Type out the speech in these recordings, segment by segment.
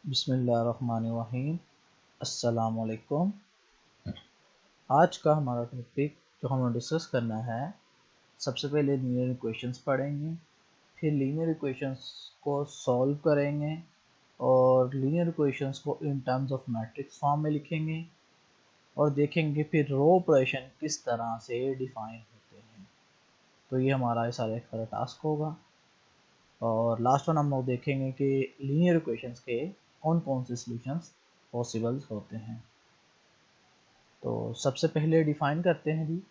बिस्मिल्लाहिर्रहमानिर्रहीम। अस्सलामुअलैकुम। आज का हमारा टॉपिक जो हमें डिस्कस करना है, सबसे पहले लीनियर इक्वेशंस पढ़ेंगे, फिर लीनियर इक्वेशंस को सॉल्व करेंगे और लीनियर इक्वेशंस को in terms of matrix form में लिखेंगे और देखेंगे फिर रो ऑपरेशन किस तरह से डिफाइन होते हैं। तो ये हमारा सारा एक सारा टास्क होगा और लास्ट वन हम लोग देखेंगे कि लीनियर इक्वेशंस के कौन कौन से सॉल्यूशंस पॉसिबल्स होते हैं। तो सबसे पहले डिफाइन करते हैं जी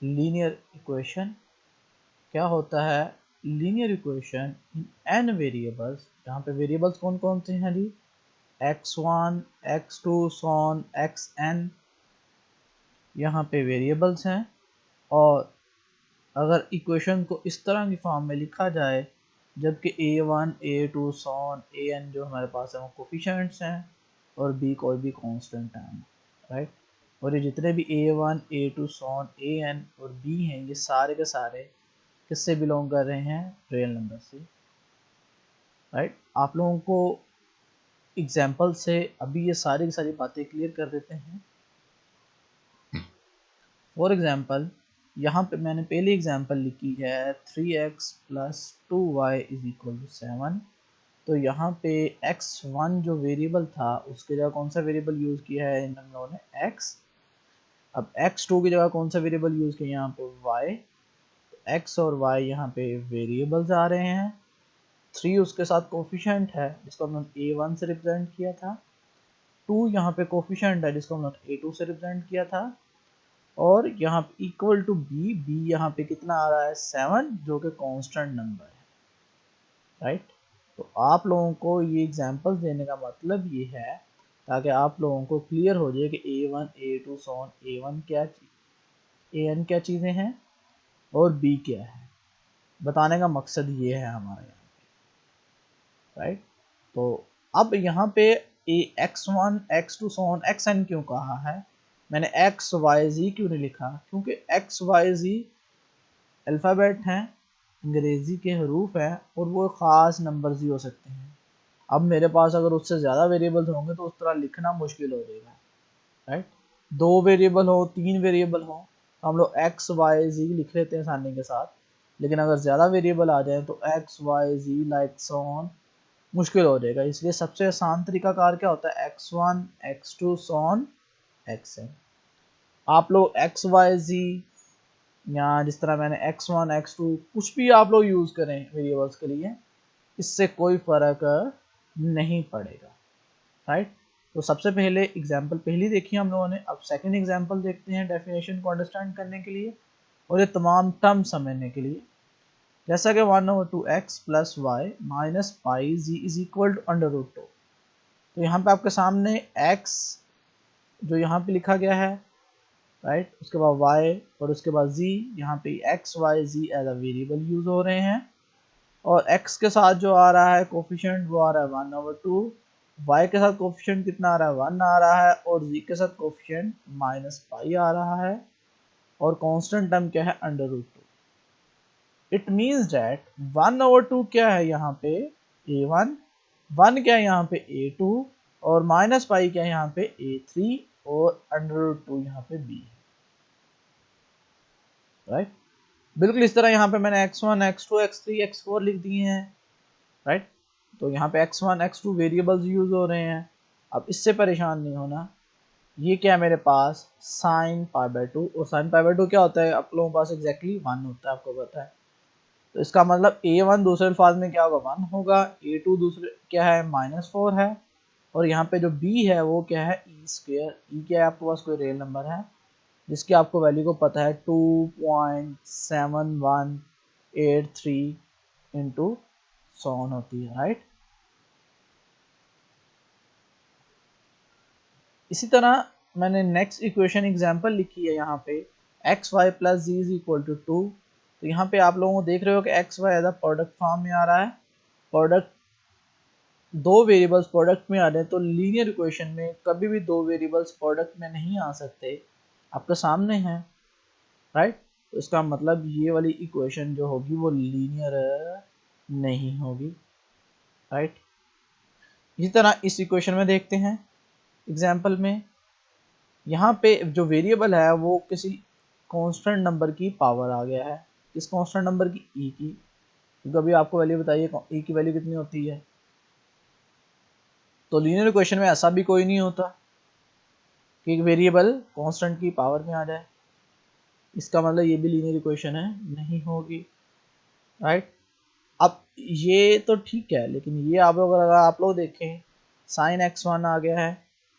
लीनियर इक्वेशन क्या होता है। Linear equation in an variables, यहाँ पे वेरिएबल्स कौन कौन से हैं जी, x1 x2 सॉन xn, यहाँ पे वेरिएबल्स हैं। और अगर इक्वेशन को इस तरह की फॉर्म में लिखा जाए जबकि a1 a2 सॉन an जो हमारे पास है वो कोफिशिएंट्स हैं और b कोई भी कांस्टेंट है, राइट। और ये जितने भी a1 a2 सॉन an और b हैं ये सारे के सारे किससे बिलोंग कर रहे हैं, रियल नंबर से, राइट। आप लोगों को एग्जाम्पल से अभी ये सारी की सारी बातें क्लियर कर देते हैं। फॉर एग्जाम्पल यहाँ पे मैंने पहली एग्जाम्पल लिखी है 3x plus 2y is equal to 7। तो यहाँ पे x1 जो वेरिएबल था उसके जगह कौन सा वेरिएबल यूज़ किया है इन लोगों ने, x। अब x2 की जगह कौन सा वेरिएबल यूज़ किया यहाँ पे, y। x और y यहाँ पे वेरिएबल्स आ रहे हैं। 3 उसके साथ कोफिशिएंट है जिसको हमने a1 से रिप्रेजेंट किया था। 2 यहाँ पे कोफिशिएंट है जिसको हमने a2 से रिप्रेजेंट किया था। और यहाँ पे इक्वल टू b यहाँ पे कितना आ रहा है, 7, जो कि कांस्टेंट नंबर है, राइट। तो आप लोगों को ये एग्जांपल्स देने का मतलब ये है ताकि आप लोगों को क्लियर हो जाए कि a1 a2 सॉन a1 क्या an क्या चीज़ें हैं और b क्या है। बताने का मकसद ये है हमारा यहाँ पे, राइट। तो अब यहाँ पे x1 x2 सॉन xn क्यों कहा है, मैंने x y z क्यों नहीं लिखा, क्योंकि x y z अल्फ़ाबेट हैं, अंग्रेज़ी के हरूफ हैं और वो ख़ास नंबर्स ही हो सकते हैं। अब मेरे पास अगर उससे ज़्यादा वेरिएबल्स होंगे तो उस तरह लिखना मुश्किल हो जाएगा, राइट। 2 वेरिएबल हो, 3 वेरिएबल हो तो हम लोग x y z लिख लेते हैं आसानी के साथ, लेकिन अगर ज़्यादा वेरिएबल आ जाए तो x y z like so on मुश्किल हो जाएगा। इसलिए सबसे आसान तरीकाकार क्या होता है, x1 x2 सॉन xn। आप लोग x y z या जिस तरह मैंने x1 x2 कुछ भी आप लोग यूज़ करें वेरिएबल्स के लिए, इससे कोई फ़र्क नहीं पड़ेगा, राइट। तो सबसे पहले एग्जांपल पहली देखी हम लोगों ने, अब सेकंड एग्जांपल देखते हैं डेफिनेशन को अंडरस्टैंड करने के लिए और ये तमाम टर्म समझने के लिए। जैसा कि 1/2x plus y minus pi z is equal to under root 2। तो यहाँ पे आपके सामने x जो यहाँ पे लिखा गया है, राइट, उसके बाद y और उसके बाद z, यहाँ पे x y z as a variable use हो रहे हैं और x के साथ जो आ रहा है कोफिशिएंट वो आ रहा है 1/2, y के साथ कोफिशिएंट कितना आ रहा है, 1 आ रहा है और z के साथ कोफिशिएंट माइनस पाई आ रहा है और कांस्टेंट टर्म क्या है, under root 2। It means that 1/2 क्या है यहाँ पे, a1, 1 क्या है यहाँ पे a2 और माइनस पाई क्या है यहाँ पे a3 और अंडर रूट 2 यहाँ पे b है, राइट। बिल्कुल इस तरह यहाँ पे मैंने x1 x2 x3 x4 लिख दिए हैं, राइट। तो यहाँ पे x1 x2 वेरिएबल्स यूज हो रहे हैं। अब इससे परेशान नहीं होना, ये क्या है मेरे पास sin π/2 और sin π/2 क्या होता है, आप लोगों के पास एग्जैक्टली 1 होता है, आपको पता है। तो इसका मतलब a1 दूसरे अल्फाज में क्या होगा, 1 होगा, a2 दूसरे क्या है -4 है और यहाँ पे जो b है वो क्या है e²। e क्या है, आपके पास कोई रियल नंबर है जिसकी आपको वैल्यू को पता है 2.7183 इंटू सॉन होती है, राइट। इसी तरह मैंने नेक्स्ट इक्वेशन एग्जांपल लिखी है यहाँ पे x y plus z is equal to 2। तो यहाँ पे आप लोगों को देख रहे हो कि x y as a product form में आ रहा है, प्रोडक्ट दो वेरिएबल्स प्रोडक्ट में आ रहे हैं। तो लीनियर इक्वेशन में कभी भी दो वेरिएबल्स प्रोडक्ट में नहीं आ सकते, आपके सामने हैं, राइट। तो इसका मतलब ये वाली इक्वेशन जो होगी वो लीनियर नहीं होगी, राइट। इसी तरह इस इक्वेशन में देखते हैं एग्जाम्पल में, यहाँ पे जो वेरिएबल है वो किसी कांस्टेंट नंबर की पावर आ गया है, किस कांस्टेंट नंबर की, ई की, क्योंकि अभी आपको वैल्यू बताइए ई की वैल्यू कितनी होती है। तो लीनियर इक्वेशन में ऐसा भी कोई नहीं होता कि एक वेरिएबल कांस्टेंट की पावर में आ जाए, इसका मतलब ये भी लीनियर इक्वेशन है, नहीं होगी, राइट। अब ये तो ठीक है, लेकिन ये आप लोग अगर आप लोग देखें साइन x1 आ गया है,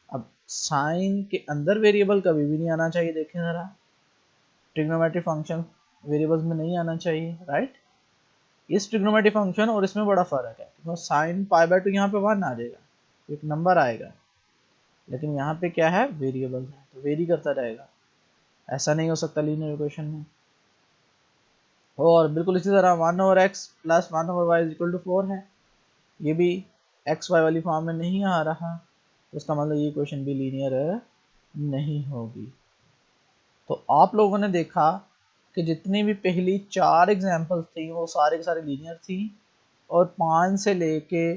अब साइन के अंदर वेरिएबल कभी भी नहीं आना चाहिए, देखें जरा ट्रिग्नोमेट्रिक फंक्शन वेरिएबल्स में नहीं आना चाहिए, राइट। इस ट्रिग्नोमेट्रिक फंक्शन और इसमें बड़ा फर्क है, तो साइन पाई बाय 2 यहाँ पे 1 आ जाएगा, एक नंबर आएगा, लेकिन यहाँ पे क्या है, वेरिएबल है, तो वेरी करता रहेगा, ऐसा नहीं हो सकता लीनियर इक्वेशन में। और बिल्कुल इसी तरह 1/x plus 1/y is equal to 4 है, ये भी एक्स वाई वाली फॉर्म में नहीं आ रहा, तो इसका मतलब ये इक्वेशन भी लीनियर नहीं होगी। तो आप लोगों ने देखा कि जितनी भी पहली 4 एग्जांपल्स थी वो सारे के सारे लीनियर थी, और 5 से लेके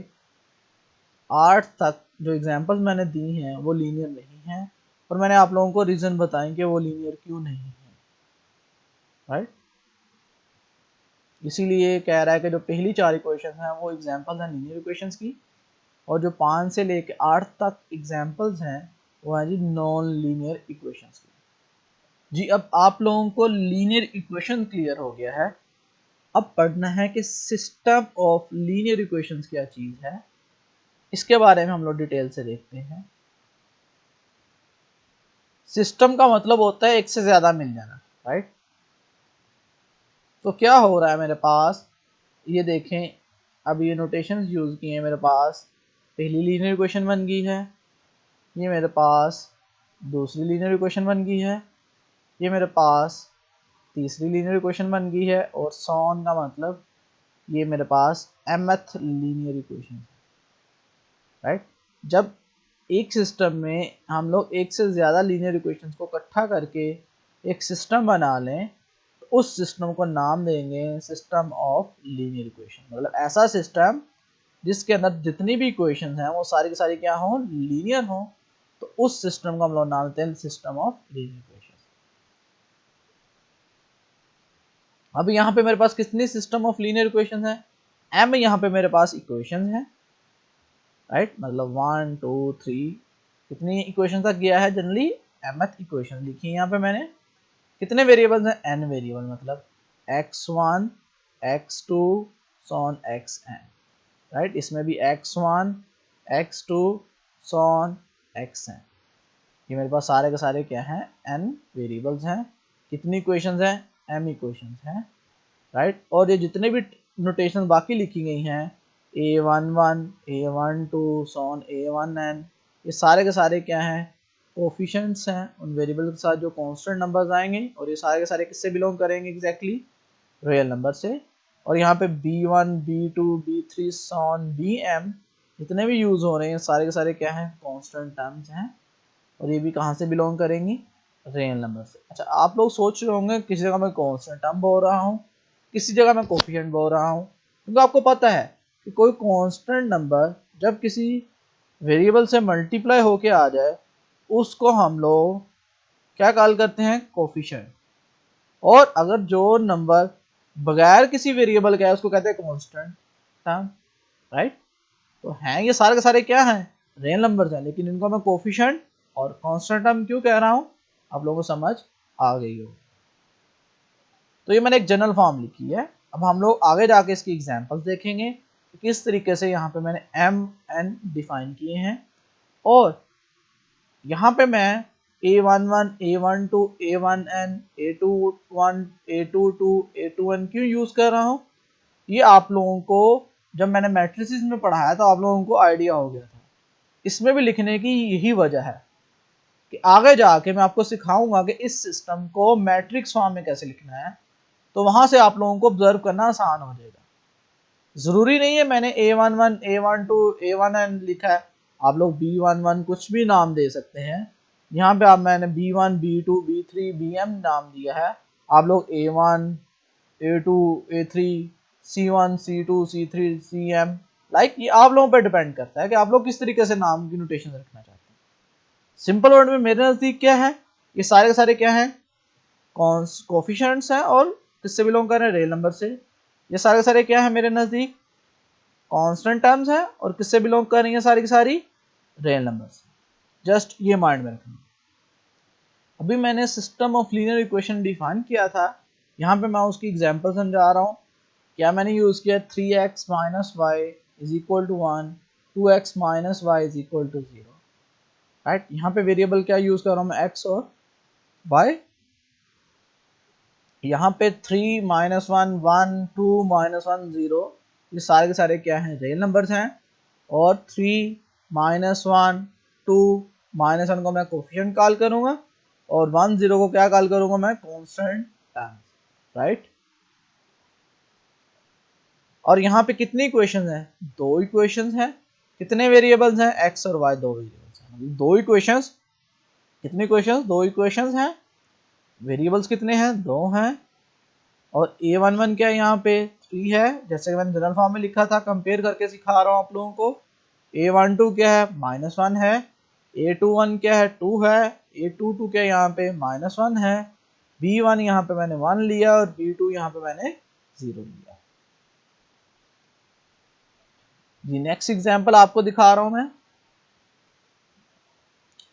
8 तक जो एग्जांपल्स मैंने दी हैं वो लीनियर नहीं हैं, और मैंने आप लोगों को रीज़न बताएं कि वो लीनियर क्यों नहीं है, राइट। इसीलिए कह रहा है कि जो पहली 4 इक्वेशन हैं वो एग्जांपल्स हैं लीनियर इक्वेशंस की, और जो 5 से लेके 8 तक एग्जांपल्स हैं वो हैं जी नॉन लीनियर इक्वेशंस की। जी अब आप लोगों को लीनियर इक्वेशन क्लियर हो गया है, अब पढ़ना है कि सिस्टम ऑफ लीनियर इक्वेशंस क्या चीज़ है, इसके बारे में हम लोग डिटेल से देखते हैं। सिस्टम का मतलब होता है एक से ज़्यादा मिल जाना, राइट। तो क्या हो रहा है मेरे पास, ये देखें, अब ये नोटेशंस यूज़ किए हैं, मेरे पास पहली लीनियर इक्वेशन बन गई है, ये मेरे पास दूसरी लीनियर इक्वेशन बन गई है, ये मेरे पास तीसरी लीनियर इक्वेशन बन गई है, और सॉन का मतलब ये मेरे पास mth लीनियर इक्वेशन है, राइट। जब एक सिस्टम में हम लोग एक से ज़्यादा लीनियर इक्वेशंस को इकट्ठा करके एक सिस्टम बना लें, तो उस सिस्टम को नाम देंगे सिस्टम ऑफ लीनियर इक्वेशन, मतलब ऐसा सिस्टम जिसके अंदर जितनी भी इक्वेशंस हैं वो सारी की सारी क्या हो, लीनियर हो, तो उस सिस्टम को हम लोग नाम देते हैं सिस्टम ऑफ लीनियर इक्वेशन। अब यहाँ पे मेरे पास कितनी सिस्टम ऑफ लीनियर इक्वेशन है, m यहाँ पे मेरे पास इक्वेशन है, राइट, मतलब 1 2 3 कितनी इक्वेशन तक गया है, जनरली mth इक्वेशन लिखी है यहाँ पे मैंने। कितने वेरिएबल्स हैं, n वेरिएबल, मतलब x1 x2 sworn xn, right. इसमें भी x1 x2 सॉन xn, ये मेरे पास सारे के सारे क्या हैं, n वेरिएबल्स हैं। कितनी इक्वेशंस हैं, m इक्वेशंस हैं, राइट। और ये जितने भी नोटेशन बाकी लिखी गई हैं, a11 a12 सॉन a1n, ये सारे के सारे क्या हैं, कोफिशिएंट्स हैं उन वेरिएबल के साथ जो कांस्टेंट नंबर्स आएंगे, और ये सारे के सारे किससे बिलोंग करेंगे, एग्जैक्टली रियल नंबर से। और यहाँ पे b1 b2 b3 sworn bm जितने भी यूज हो रहे हैं सारे के सारे क्या हैं, कांस्टेंट टर्म्स हैं, और ये भी कहाँ से बिलोंग करेंगी, रियल नंबर से। अच्छा आप लोग सोच रहे होंगे किसी जगह मैं कांस्टेंट टर्म बोल रहा हूँ, किसी जगह मैं कोफिशिएंट बोल रहा हूँ, क्योंकि आपको पता है कि कोई कांस्टेंट नंबर जब किसी वेरिएबल से मल्टीप्लाई होके आ जाए उसको हम लोग क्या कॉल करते हैं, कोफिशिएंट। और अगर जो नंबर बगैर किसी वेरिएबल का है उसको कहते हैं कांस्टेंट टर्म, राइट। तो हैं ये सारे के सारे क्या हैं, रियल नंबर्स हैं, लेकिन इनको मैं कोफिशिएंट और कांस्टेंट टर्म क्यों कह रहा हूँ, आप लोगों को समझ आ गई हो। तो ये मैंने एक जनरल फॉर्म लिखी है। अब हम लोग आगे जाके इसकी एग्जांपल्स देखेंगे कि किस तरीके से यहाँ पे मैंने m n डिफाइन किए हैं, और यहाँ पे मैं a11 a12 a1n a21 a22 a2n क्यों यूज कर रहा हूँ, ये आप लोगों को जब मैंने मैट्रिसेस में पढ़ाया तो आप लोगों को आइडिया हो गया था। इसमें भी लिखने की यही वजह है कि आगे जाके मैं आपको सिखाऊंगा कि इस सिस्टम को मैट्रिक्स फॉर्म में कैसे लिखना है, तो वहां से आप लोगों को ऑब्जर्व करना आसान हो जाएगा। जरूरी नहीं है मैंने a11 a12 a1n लिखा है, आप लोग b11 कुछ भी नाम दे सकते हैं। यहाँ पे आप मैंने b1 b2 b3 bm नाम दिया है, आप लोग a1 a2 a3 c1 c2 c3 cm ये आप लोगों पर डिपेंड करता है कि आप लोग किस तरीके से नाम की नोटेशन रखना चाहते हैं। सिंपल वर्ड में मेरे नज़दीक क्या है, ये सारे के सारे क्या हैं, कोफिशिएंट्स हैं और किससे बिलोंग कर रहे हैं, रियल नंबर से। ये सारे के सारे क्या है मेरे नज़दीक, कांस्टेंट टर्म्स है और किससे बिलोंग कर रही है सारी की सारी, रियल नंबर से। जस्ट ये माइंड में रखना। अभी मैंने system of linear equation define किया था, यहाँ पे मैं उसकी एग्जांपल समझा रहा हूँ। क्या मैंने यूज किया, 3x minus y is equal to 1, 2x minus y is equal to 0, right. यहाँ पे वेरिएबल क्या यूज कर रहा हूँ मैं, x और y। यहाँ पे 3 माइनस 1 1 2 माइनस 1 0, ये सारे के सारे क्या हैं, रियल नंबर्स हैं। और 3 माइनस 1 2 माइनस 1 को मैं कोफिशिएंट कॉल करूंगा और 1 0 को क्या कॉल करूंगा मैं, कांस्टेंट टर्म्स, राइट। और यहाँ पे कितनी इक्वेशंस हैं, दो इक्वेशंस हैं। कितने वेरिएबल्स हैं, x और y, दो वेरिएबल्स हैं। मतलब दो इक्वेशंस, कितनी इक्वेशंस, दो इक्वेशंस हैं। वेरिएबल्स कितने हैं, दो हैं। और a11 क्या है, यहाँ पे 3 है, जैसे कि मैंने जनरल फॉर्म में लिखा था, कंपेयर करके सिखा रहा हूँ आप लोगों को। a12 क्या है, -1 है। a21 क्या है, 2 है। a22 क्या है, यहाँ पे -1 है। b1 यहाँ पे मैंने 1 लिया और b2 यहाँ पे मैंने 0 लिया। जी नेक्स्ट एग्जांपल आपको दिखा रहा हूं मैं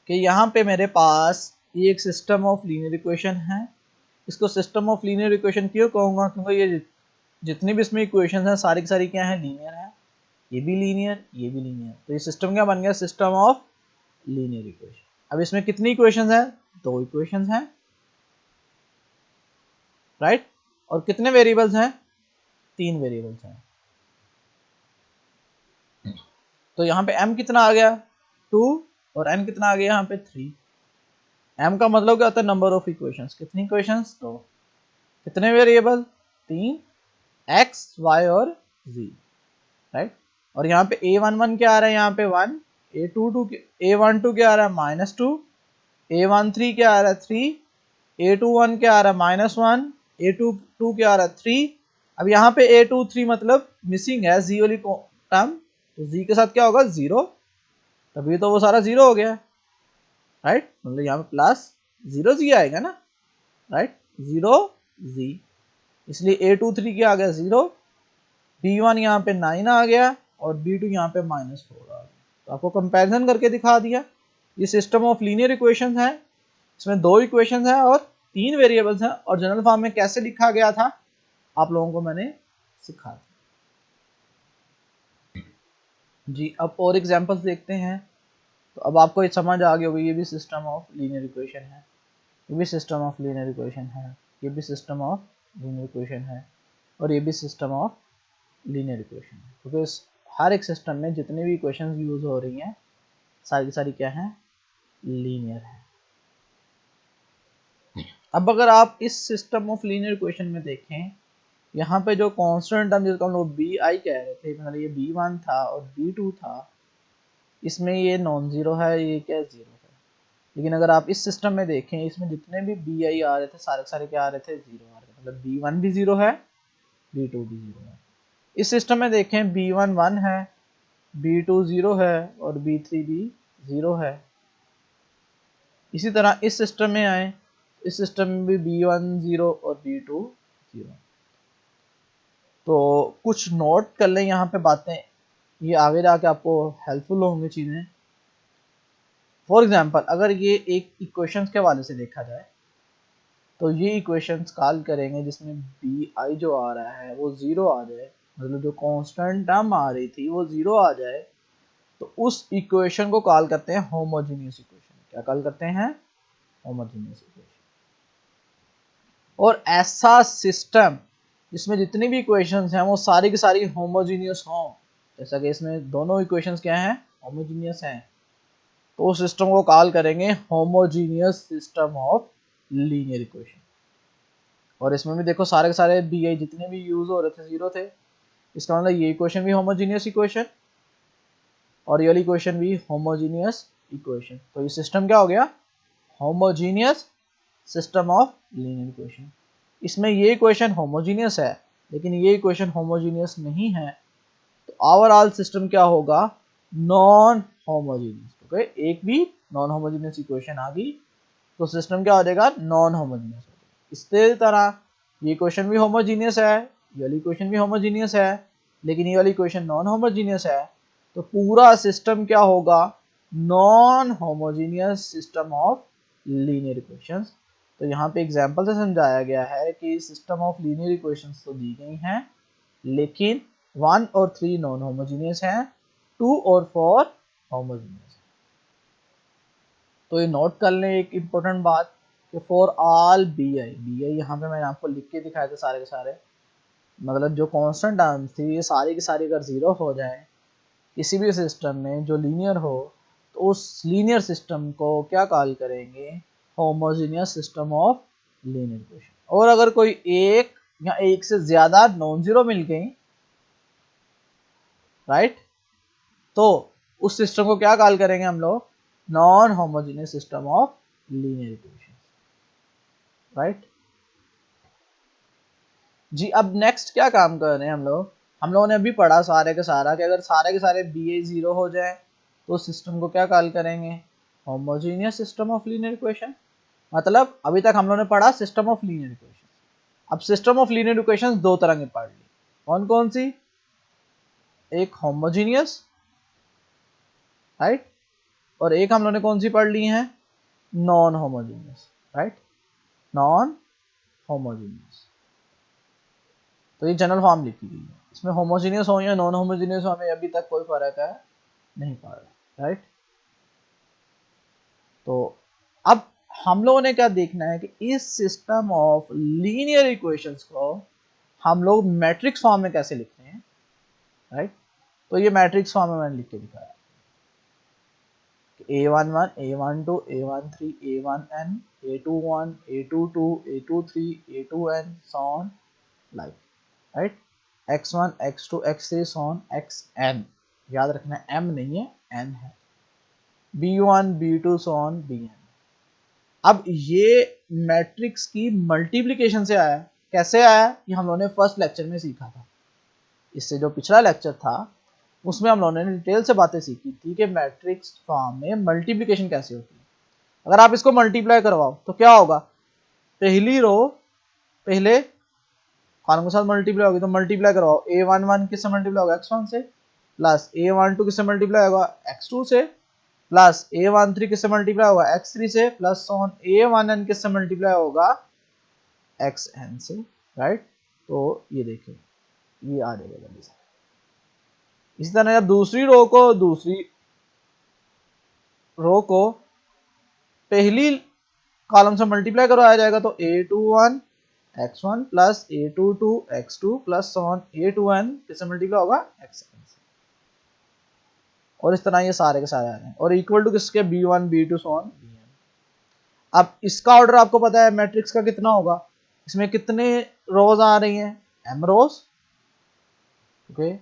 कि यहाँ पे मेरे पास ये एक सिस्टम ऑफ लीनियर इक्वेशन है। इसको सिस्टम ऑफ लीनियर इक्वेशन क्यों कहूँगा, क्योंकि ये जितनी भी इसमें इक्वेशन हैं सारी की सारी क्या है, लीनियर है। ये भी लीनियर, ये भी लीनियर, तो ये सिस्टम क्या बन गया, सिस्टम ऑफ लीनियर इक्वेशन। अब इसमें कितनी इक्वेशंस हैं, दो इक्वेशंस हैं, राइट। और कितने वेरिएबल्स हैं, तीन वेरिएबल्स हैं। तो यहाँ पे m कितना आ गया, 2, और n कितना आ गया यहाँ पे 3। m का मतलब क्या होता है, नंबर ऑफ इक्वेशंस। कितनी इक्वेशंस, दो। कितने वेरिएबल, तीन, x, y और z, राइट। और यहाँ पे a11 क्या आ रहा है, यहाँ पे 1, a12 क्या आ रहा है, -2, a13 क्या आ रहा है, 3, a21 क्या आ रहा है, -1, a22 क्या आ रहा है, 3। अब यहाँ पे a23 मतलब मिसिंग है, z वाली टर्म, तो z के साथ क्या होगा, 0, तभी तो वो सारा 0 हो गया, राइट। मतलब यहाँ पे प्लस 0 z आएगा ना, राइट, 0 z, इसलिए a23 क्या आ गया, 0, b1 यहाँ पे 9 आ गया और b2 यहाँ पे -4 आ गया। तो आपको कंपैरिजन करके दिखा दिया। ये सिस्टम ऑफ लीनियर इक्वेशंस है, इसमें दो इक्वेशंस हैं और तीन वेरिएबल्स हैं, और जनरल फॉर्म में कैसे लिखा गया था आप लोगों को मैंने सिखा दिया। जी अब और एग्जांपल्स देखते हैं। तो अब आपको ये समझ आ गई होगी, ये भी सिस्टम ऑफ लीनियर इक्वेशन है, ये भी सिस्टम ऑफ लीनियर इक्वेशन है, ये भी सिस्टम ऑफ लीनियर इक्वेशन है, और ये भी सिस्टम ऑफ लीनियर इक्वेशन है। क्योंकि हर एक सिस्टम में जितने भी इक्वेशंस यूज हो रही हैं सारी की सारी क्या है, लीनियर है। अब अगर आप इस सिस्टम ऑफ लीनियर इक्वेशन में देखें, यहाँ पे जो कांस्टेंट टर्म जिसको हम लोग बी आई कह रहे थे, मतलब ये b1 था और b2 था, इसमें ये नॉन जीरो है, ये क्या है, जीरो है। लेकिन अगर आप इस सिस्टम में देखें, इसमें जितने भी बी आई आ रहे थे सारे सारे क्या आ रहे थे, जीरो आ रहे थे। मतलब b1 भी जीरो है, b2 भी जीरो है। इस सिस्टम में देखें, b1 1 है, b2 0 है और b3 भी 0 है। इसी तरह इस सिस्टम में आए, इस सिस्टम में भी b1 0 और b2 0। तो कुछ नोट कर लें यहाँ पे बातें, ये आगे जाके आपको हेल्पफुल होंगी चीज़ें। फॉर एग्जांपल अगर ये एक इक्वेशंस के हवाले से देखा जाए, तो ये इक्वेशंस कॉल करेंगे जिसमें बी आई जो आ रहा है वो 0 आ जाए, मतलब जो कांस्टेंट टर्म आ रही थी वो 0 आ जाए, तो उस इक्वेशन को कॉल करते हैं होमोजीनियस इक्वेशन। क्या कॉल करते हैं, होमोजीनियस इक्वेशन। और ऐसा सिस्टम जिसमें जितनी भी इक्वेशंस हैं वो सारी की सारी होमोजीनियस हों, जैसा कि इसमें दोनों इक्वेशंस क्या हैं, होमोजीनियस हैं, तो उस सिस्टम को कॉल करेंगे homogeneous system of linear equation. और इसमें भी देखो सारे के सारे बी आई जितने भी यूज हो रहे थे 0 थे, इसका मतलब ये इक्वेशन भी होमोजीनियस इक्वेशन और ये वाली इक्वेशन भी होमोजीनियस इक्वेशन। तो ये सिस्टम क्या हो गया, homogeneous system of linear equation. इसमें ये इक्वेशन होमोजीनियस है लेकिन ये इक्वेशन होमोजीनियस नहीं है, तो ओवरऑल सिस्टम क्या होगा, नॉन होमोजीनियस। ओके, एक भी नॉन होमोजीनियस इक्वेशन आ गई तो सिस्टम क्या हो जाएगा, नॉन होमोजीनियस हो जाएगा। इसी तरह ये इक्वेशन भी होमोजीनियस है, ये वाली इक्वेशन भी होमोजीनियस है, लेकिन ये वाली इक्वेशन नॉन होमोजीनियस है, तो पूरा सिस्टम क्या होगा, non homogeneous system of linear equations. तो यहाँ पे एग्जांपल से समझाया गया है कि सिस्टम ऑफ लीनियर इक्वेशंस तो दी गई हैं, लेकिन 1 और 3 नॉन होमोजीनियस हैं, 2 और 4 होमोजीनियस। तो ये नोट कर लें एक इम्पोर्टेंट बात कि फॉर ऑल बी आई यहाँ पे मैंने आपको लिख के दिखाए थे सारे के सारे, मतलब जो कांस्टेंट टर्म्स थी ये सारी की सारी अगर जीरो हो जाए किसी भी सिस्टम में जो लीनियर हो, तो उस लीनियर सिस्टम को क्या कॉल करेंगे, homogeneous system of linear equation. और अगर कोई एक या एक से ज्यादा नॉन जीरो मिल गई, राइट, तो उस सिस्टम को क्या कॉल करेंगे हम लोग, non homogeneous system of linear equation, right. जी अब नेक्स्ट क्या काम कर रहे हैं हम लोगों ने अभी पढ़ा सारे के सारा कि अगर सारे के सारे बी ए जीरो हो जाए तो सिस्टम को क्या कॉल करेंगे, homogeneous system of linear equation. मतलब अभी तक हम लोगों ने पढ़ा सिस्टम ऑफ लीनियर इक्वेशन। अब सिस्टम ऑफ लीनियर इक्वेशन दो तरह की पढ़ ली, कौन कौन सी, एक होमोजीनियस, राइट, और एक हम लोगों ने कौन सी पढ़ ली है, non homogeneous, right, non homogeneous. तो ये जनरल फॉर्म लिखी गई है, इसमें होमोजीनियस हो या नॉन होमोजीनियस हो हमें अभी तक कोई फर्क है नहीं पड़ रहा, राइट। तो अब हम लोगों ने क्या देखना है कि इस सिस्टम ऑफ लीनियर इक्वेशंस को हम लोग मैट्रिक्स फॉर्म में कैसे लिखते हैं, राइट। तो ये मैट्रिक्स फॉर्म में मैंने लिख के दिखाया, A11, A12, A13, A1n, A21, A22, A23, A2n, so on like, right, X1, X2, X3, so on Xn, याद रखना है m नहीं है n है, B1, B2, so on Bn। अब ये मैट्रिक्स की मल्टीप्लिकेशन से आया, कैसे आया, ये हम लोगों ने फर्स्ट लेक्चर में सीखा था। इससे जो पिछला लेक्चर था उसमें हम लोगों ने डिटेल से बातें सीखी थी कि मैट्रिक्स फॉर्म में मल्टीप्लिकेशन कैसे होती है। अगर आप इसको मल्टीप्लाई करवाओ तो क्या होगा, पहली रो पहले कॉलम के साथ मल्टीप्लाई होगी, तो मल्टीप्लाई करवाओ, A11 किससे मल्टीप्लाई होगा, X1 से, प्लस A12 किससे मल्टीप्लाई होगा, X2 से, प्लस A13 किससे मल्टीप्लाई होगा, X3 से, प्लस ऑन A1n किससे मल्टीप्लाई होगा, Xn से, राइट। तो ये देखिए ये आ जाएगा जल्दी से। इसी तरह जब दूसरी रो को पहली कॉलम से मल्टीप्लाई करवाया जाएगा तो A21 X1 plus A22 X2 plus on A2n किससे मल्टीप्लाई होगा, Xn से। और इस तरह ये सारे के सारे आ रहे हैं, और इक्वल टू किसके, B1 B2 so on Bn। अब इसका ऑर्डर आपको पता है मैट्रिक्स का कितना होगा, इसमें कितने रोज आ रही हैं, m रोज, ओके,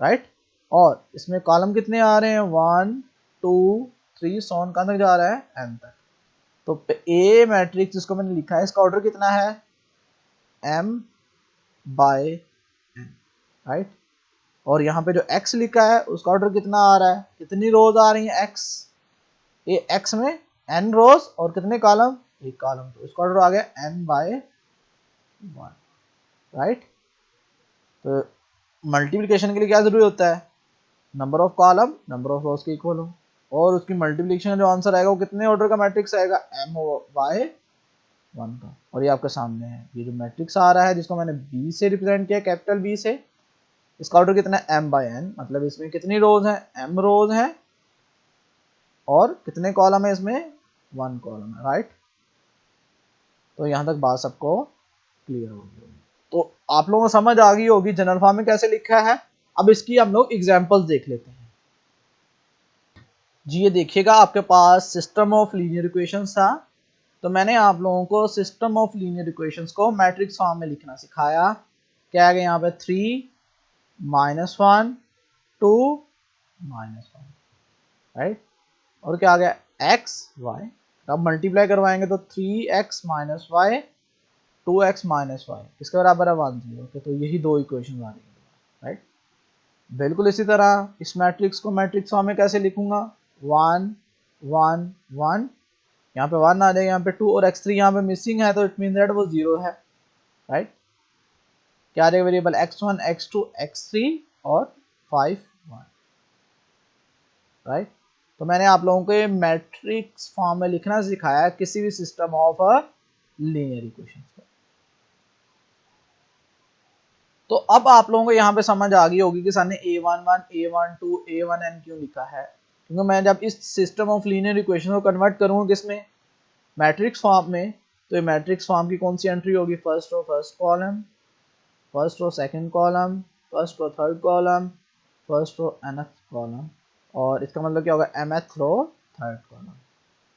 राइट, और इसमें कॉलम कितने आ रहे हैं, 1 2 3 सोन कहां तक जा रहा है, n तक। तो ए मैट्रिक्स जिसको मैंने लिखा है इसका ऑर्डर कितना है, m बाय n, राइट। और यहाँ पे जो x लिखा है उसका ऑर्डर कितना आ रहा है, कितनी रोज आ रही है x, ये x में n रोज और कितने कॉलम, एक कॉलम, तो इसका ऑर्डर आ गया n बाय 1, राइट। तो मल्टीप्लिकेशन के लिए क्या जरूरी होता है, number of column number of रोज के इक्वल हो, और उसकी मल्टीप्लिकेशन जो आंसर आएगा वो कितने ऑर्डर का मैट्रिक्स आएगा, m बाय 1 का। और ये आपके सामने है, ये जो मैट्रिक्स आ रहा है जिसको मैंने b से रिप्रेजेंट किया, कैपिटल B से, इसका ऑर्डर कितना है, m बाय n, मतलब इसमें कितनी रोज हैं, m रोज हैं, और कितने कॉलम है इसमें, 1 कॉलम है, राइट। तो यहाँ तक बात सबको क्लियर होगी। तो आप लोगों को समझ आ गई होगी जनरल फॉर्म में कैसे लिखा है। अब इसकी हम लोग एग्जांपल्स देख लेते हैं। जी ये देखिएगा आपके पास सिस्टम ऑफ लीनियर इक्वेशंस था, तो मैंने आप लोगों को सिस्टम ऑफ लीनियर इक्वेशंस को मैट्रिक्स फॉर्म में लिखना सिखाया। क्या आ गया यहाँ पे, 3 -1 2 -1, राइट, और क्या आ गया, x y। अब मल्टीप्लाई करवाएंगे तो 3x - y 2x - y किसके बराबर है, 1 0 के। तो यही दो इक्वेशन आ रही है, राइट। बिल्कुल इसी तरह इस मैट्रिक्स को मैट्रिक्स फॉर्म में कैसे लिखूंगा, 1 1 1, यहाँ पे 1 आ जाएगा, यहाँ पे 2 और x3 यहाँ पे मिसिंग है तो इट मीन दैट वो 0 है, राइट। क्या आ जाएगा वेरिएबल x1 x2 x3 और 5 1, राइट। तो मैंने आप लोगों को ये मैट्रिक्स फॉर्म में लिखना सिखाया है किसी भी system of a linear equation को। तो अब आप लोगों को यहाँ पे समझ आ गई होगी कि सर ने a11 a12 a1n क्यों लिखा है, क्योंकि मैं जब इस सिस्टम ऑफ लीनियर इक्वेशन को कन्वर्ट करूँगा किसमें, मैट्रिक्स फॉर्म में, तो ये मैट्रिक्स फॉर्म की कौन सी एंट्री होगी, first row first column, first row second column, first row third column, first row nth column, और इसका मतलब क्या होगा mth रो थर्ड कॉलम।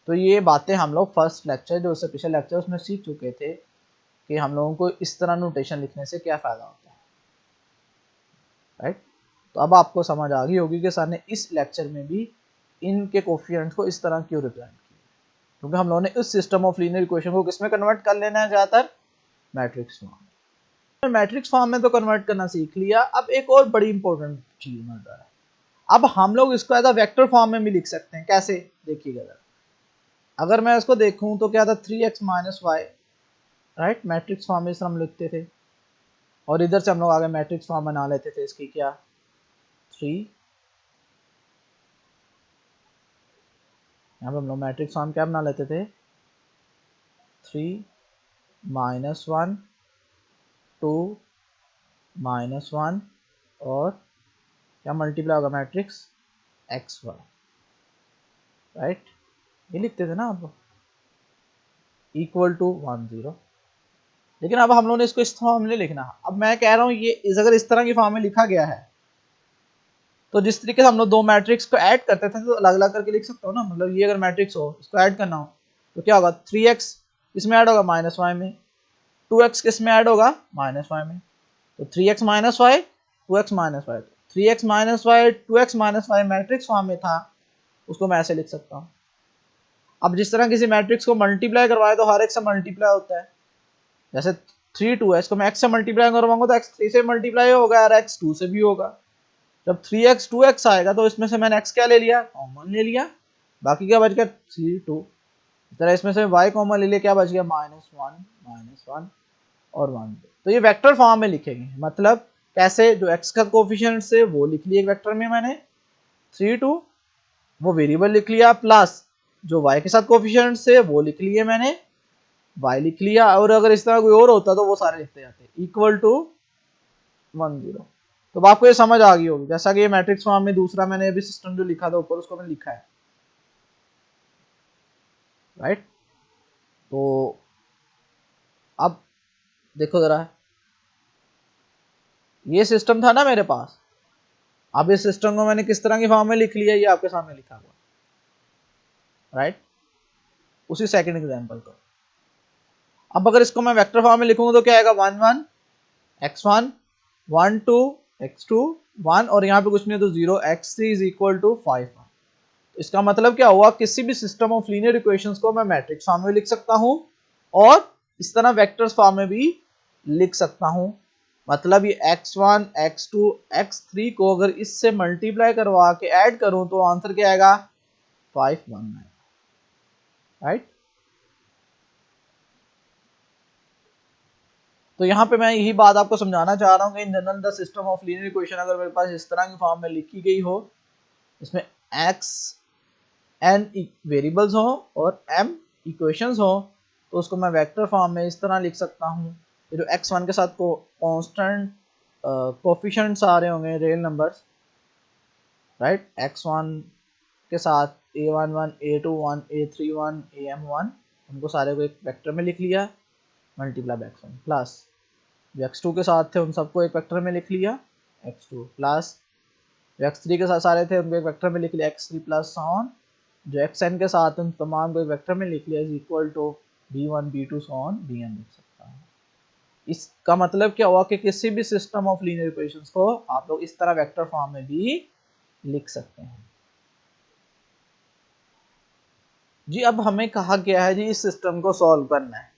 तो ये बातें हम लोग फर्स्ट लेक्चर जो उससे पिछले लेक्चर उसमें सीख चुके थे कि हम लोगों को इस तरह नोटेशन लिखने से क्या फ़ायदा होता है, राइट। तो अब आपको समझ आ गई होगी कि सर ने इस लेक्चर में भी इनके कोफिशिएंट्स को इस तरह क्यों रिप्रेजेंट किया, क्योंकि हम लोगों ने इस सिस्टम ऑफ लीनियर इक्वेशन को किसमें कन्वर्ट कर लेना है, ज़्यादातर मैट्रिक्स फॉर्म। मैट्रिक्स फॉर्म में तो कन्वर्ट करना सीख लिया, अब एक और बड़ी इंपॉर्टेंट चीज नजर है, अब हम लोग इसको एज अ वेक्टर फॉर्म में भी लिख सकते हैं। कैसे, देखिएगा, अगर मैं इसको देखूं तो क्या था 3x minus y, right, matrix form में इस तरह हम लिखते थे, और इधर से हम लोग आगे मैट्रिक्स फॉर्म बना लेते थे इसकी, क्या 3, यहाँ पे हम लोग मैट्रिक्स फॉर्म क्या बना लेते थे, 3 माइनस 1 2 माइनस 1 और क्या मल्टीप्लाई होगा मैट्रिक्स एक्स वाई, राइट, ये लिखते थे ना आप, इक्वल टू 1 0। लेकिन अब हम लोगों ने इसको इस फॉर्म में लिखना। अब मैं कह रहा हूँ ये अगर इस तरह की फॉर्म में लिखा गया है तो जिस तरीके से हम लोग दो मैट्रिक्स को ऐड करते थे तो अलग अलग करके लिख सकते हो ना, मतलब ये अगर मैट्रिक्स हो इसको ऐड करना हो तो क्या होगा, 3x इसमें ऐड होगा माइनस वाई में, 2x किस में ऐड होगा माइनस वाई में, तो 3x minus y 2x minus y, 3x minus y 2x minus y matrix form में था, उसको मैं ऐसे लिख सकता हूँ। अब जिस तरह किसी मैट्रिक्स को मल्टीप्लाई करवाए तो हर एक से मल्टीप्लाई होता है, जैसे 3 2 है इसको मैं x से मल्टीप्लाई करवाऊंगा तो x 3 से मल्टीप्लाई होगा और x 2 से भी होगा। जब 3x 2x आएगा तो इसमें से मैंने x क्या ले लिया, कॉमन ले लिया, बाकी क्या बच गया 3 2, इस तरह इसमें से y कॉमन ले लिया, क्या बच गया माइनस वन और 1। तो ये वेक्टर फॉर्म में लिखेंगे, मतलब कैसे, जो x का कोफिशिएंट से वो लिख लिया एक वेक्टर में मैंने 3 2, वो वेरिएबल लिख लिया, प्लस जो y के साथ कोफिशिएंट से वो लिख लिए मैंने, y लिख लिया, और अगर इस तरह कोई और होता तो वो सारे लिखते जाते, इक्वल टू 1 0। तो आपको ये समझ आ गई होगी, जैसा कि ये मैट्रिक्स फॉर्म में दूसरा मैंने अभी सिस्टम जो लिखा था ऊपर उसको मैंने लिखा है, राइट। तो अब देखो जरा, ये सिस्टम था ना मेरे पास, अब इस सिस्टम को मैंने किस तरह की फॉर्म में लिख लिया, ये आपके सामने लिखा हुआ, राइट। उसी सेकंड एग्जांपल को अब अगर इसको मैं वेक्टर फॉर्म में लिखूंगा तो क्या आएगा, 1 1 x1 1 2 x2 1, और यहाँ पे कुछ नहीं तो 0 x3 इज इक्वल टू 5 1। तो इसका मतलब क्या हुआ, किसी भी सिस्टम ऑफ लीनियर इक्वेशंस को मैं मैट्रिक्स फॉर्म में लिख सकता हूँ और इस तरह वेक्टर्स फॉर्म में भी लिख सकता हूँ। मतलब ये x1 x2 x3 को अगर इससे मल्टीप्लाई करवा के ऐड करूं तो आंसर क्या आएगा 519, राइट। तो यहाँ पे मैं यही बात आपको समझाना चाह रहा हूँ कि in general the system of linear equation अगर मेरे पास इस तरह की फॉर्म में लिखी गई हो, इसमें x n वेरिएबल्स हो और m इक्वेशंस हो, तो उसको मैं वेक्टर फॉर्म में इस तरह लिख सकता हूँ। जो x1 के साथ को कांस्टेंट कोफिशिएंट्स आ रहे होंगे रियल नंबर्स, राइट, x1 के साथ a11 a21 a31 am1, उनको सारे को एक वेक्टर में लिख लिया मल्टीप्लाई बाय x1, प्लस जो x2 के साथ थे उन सबको एक वेक्टर में लिख लिया x2, प्लस जो x3 के साथ सारे थे उनको एक वेक्टर में लिख लिया x3 प्लस ऑन, जो xn के साथ उन तमाम को एक वेक्टर में लिख लिया is equal to b1 b2 so on bn लिख सकता हूँ। इसका मतलब क्या हुआ कि किसी भी सिस्टम ऑफ लीनियर इक्वेशंस को आप लोग इस तरह वेक्टर फॉर्म में भी लिख सकते हैं। जी अब हमें कहा गया है जी इस सिस्टम को सॉल्व करना है,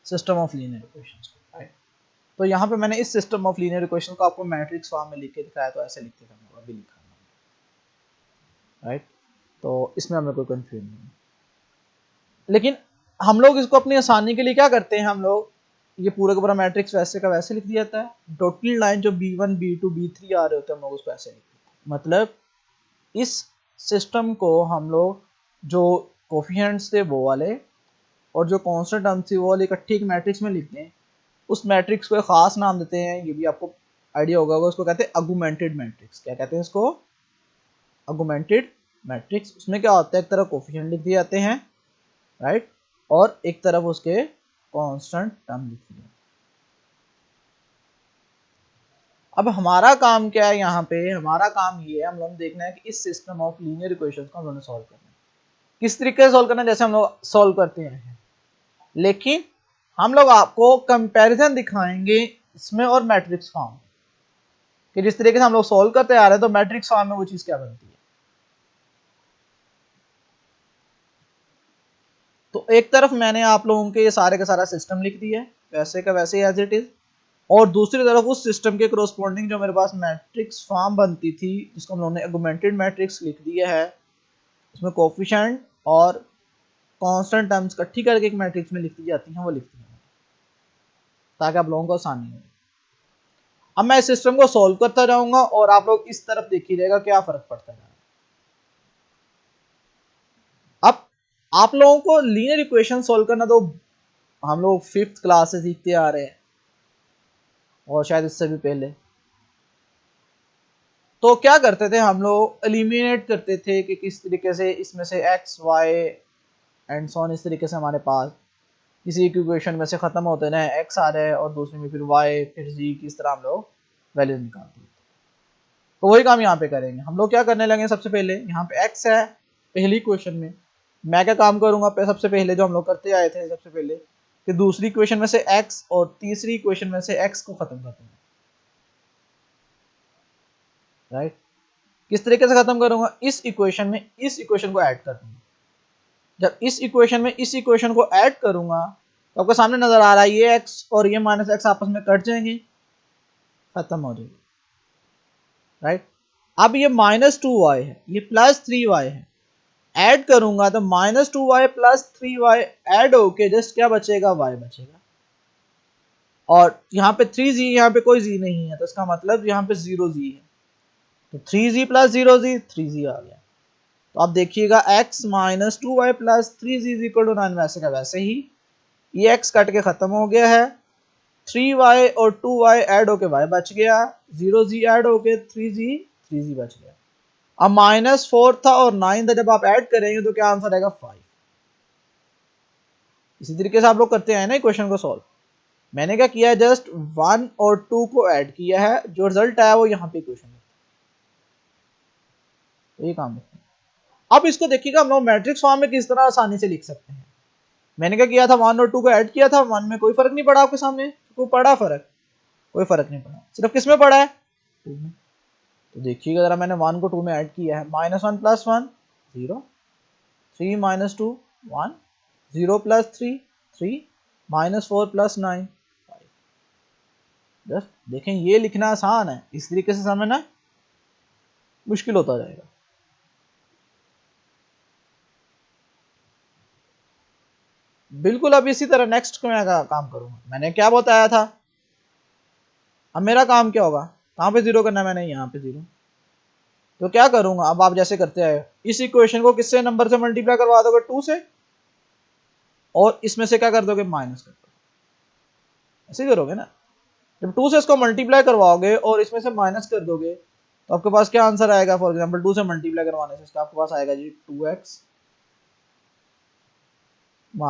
सिस्टम ऑफ लीनियर इक्वेशंस को, राइट। तो यहाँ पे मैंने इस सिस्टम ऑफ लीनियर इक्वेशन को आपको मैट्रिक्स फॉर्म में लिख के दिखाया, तो ऐसे लिखते थे अभी लिखा, राइट। तो इसमें हमें कोई कंफ्यूजन नहीं। लेकिन हम लोग इसको अपनी आसानी के लिए क्या करते हैं, हम लोग ये पूरा का पूरा मैट्रिक्स वैसे का वैसे लिख दिया जाता है, टोटल लाइन जो B1 B2 B3 आ रहे होते हैं हम लोग उसको ऐसे लिख देते हैं। मतलब इस सिस्टम को हम लोग जो कोफिशिएंट्स थे वो वाले और जो कांस्टेंट टर्म्स थी वो वाले इकट्ठी एक मैट्रिक्स में लिखते हैं। उस मैट्रिक्स को एक खास नाम देते हैं, ये भी आपको आइडिया होगा, उसको कहते हैं अगुमेंटेड मैट्रिक्स। क्या कहते हैं इसको? अगुमेंटेड मैट्रिक्स। उसमें क्या होता है, एक तरफ कोफिशिएंट लिख दिए जाते हैं, राइट, और एक तरफ उसके कांस्टेंट टर्म लिख दिए। अब हमारा काम क्या है, यहाँ पे हमारा काम ये है, हम लोग देखना है कि इस सिस्टम ऑफ लीनियर इक्वेशंस को हम लोगों ने सॉल्व करना है। किस तरीके से सॉल्व करना है, जैसे हम लोग सॉल्व करते हैं, लेकिन हम लोग आपको कंपैरिजन दिखाएंगे इसमें और मैट्रिक्स फॉर्म कि जिस तरीके से हम लोग सॉल्व करते आ रहे हैं तो मैट्रिक्स फॉर्म में वो चीज क्या बनती है। तो एक तरफ मैंने आप लोगों के ये सारे का सारा सिस्टम लिख दिया है वैसे का वैसे एज इट इज, और दूसरी तरफ उस सिस्टम के कोरोस्पोंडिंग जो मेरे पास मैट्रिक्स फॉर्म बनती थी जिसको हम लोगों ने अगुमेंटेड मैट्रिक्स लिख दिया है, उसमें कोफिशिएंट और कांस्टेंट टर्म्स इकट्ठी करके एक मैट्रिक्स में लिख दी जाती हैं, वो लिखती हैं ताकि आप लोगों को आसानी हो। अब मैं इस सिस्टम को सॉल्व करता जाऊंगा और आप लोग इस तरफ देखिए रहेगा क्या फर्क पड़ता है। अब आप लोगों को लीनियर इक्वेशन सॉल्व करना तो हम लोग 5th क्लास से सीखते आ रहे हैं और शायद इससे भी पहले। तो क्या करते थे हम लोग, एलिमिनेट करते थे कि किस तरीके से इसमें से x y and so on, इस तरीके से हमारे पास किसी एक इक्वेशन में से खत्म होते ना x आ रहा है और दूसरे में फिर y फिर z, किस तरह हम लोग वैल्यू निकालते हैं। तो वही काम यहाँ पे करेंगे। हम लोग क्या करने लगे, सबसे पहले यहाँ पे x है पहली इक्वेशन में, मैं क्या काम करूंगा सबसे पहले जो हम लोग करते आए थे सबसे पहले कि दूसरी इक्वेशन में से x और तीसरी इक्वेशन में से x को खत्म करते हैं, राइट। किस तरीके से खत्म करूंगा, इस इक्वेशन में इस इक्वेशन को ऐड कर दूंगा। जब इस इक्वेशन में इस इक्वेशन को ऐड करूंगा तो आपको सामने नजर आ रहा है ये x और ये माइनस एक्स आपस में कट जाएंगे, खत्म हो जाएगी, राइट। अब ये -2y है, ये +3y है, ऐड करूंगा तो -2y + 3y ऐड होके जस्ट क्या बचेगा, y बचेगा। और यहाँ पे 3z, यहाँ पे कोई z नहीं है तो इसका मतलब यहाँ पे 0z है, तो 3z + 0z 3z आ गया। तो आप देखिएगा x -2y + 3z = 9, वैसे का वैसे ही ये x कट के खत्म हो गया है, 3y और 2y ऐड होके y बच गया, 0z ऐड होके 3z बच गया। अब -4 था और 9 था, जब आप ऐड करेंगे तो क्या आंसर आएगा, 5। इसी तरीके से आप लोग करते हैं ना क्वेश्चन को सॉल्व। मैंने क्या किया है, जस्ट 1 और 2 को ऐड किया है, जो रिजल्ट आया वो यहाँ पे क्वेश्चन है, तो ये काम है। अब इसको देखिएगा हम लोग मैट्रिक्स फॉर्म में किस तरह आसानी से लिख सकते हैं। मैंने क्या किया था, 1 और 2 को ऐड किया था, 1 में कोई फर्क नहीं पड़ा आपके सामने, कोई पड़ा फर्क, कोई फर्क नहीं पड़ा, सिर्फ किस में पड़ा है, 2 में। तो देखिएगा जरा, मैंने 1 को 2 में ऐड किया है, -1 + 1 0, 3 - 2 1, 0 + 3 3, -4 + 9 5। जस्ट देखें, ये लिखना आसान है, इस तरीके से समझना मुश्किल होता जाएगा। बिल्कुल। अब इसी तरह नेक्स्ट को मैं काम करूंगा, मैंने क्या बताया था। अब मेरा काम क्या होगा, कहाँ पे 0 करना है, मैंने यहाँ पे 0। तो क्या करूंगा, अब आप जैसे करते आए, इस इक्वेशन को किससे नंबर से मल्टीप्लाई करवा दोगे, 2 से, और इसमें से क्या कर दोगे, माइनस कर दोगे, ऐसे करोगे ना। जब 2 से इसको मल्टीप्लाई करवाओगे और इसमें से माइनस कर दोगे तो आपके पास क्या आंसर आएगा, फॉर एग्जांपल 2 से मल्टीप्लाई करवाने से इसका आपके पास आएगा जी 2x -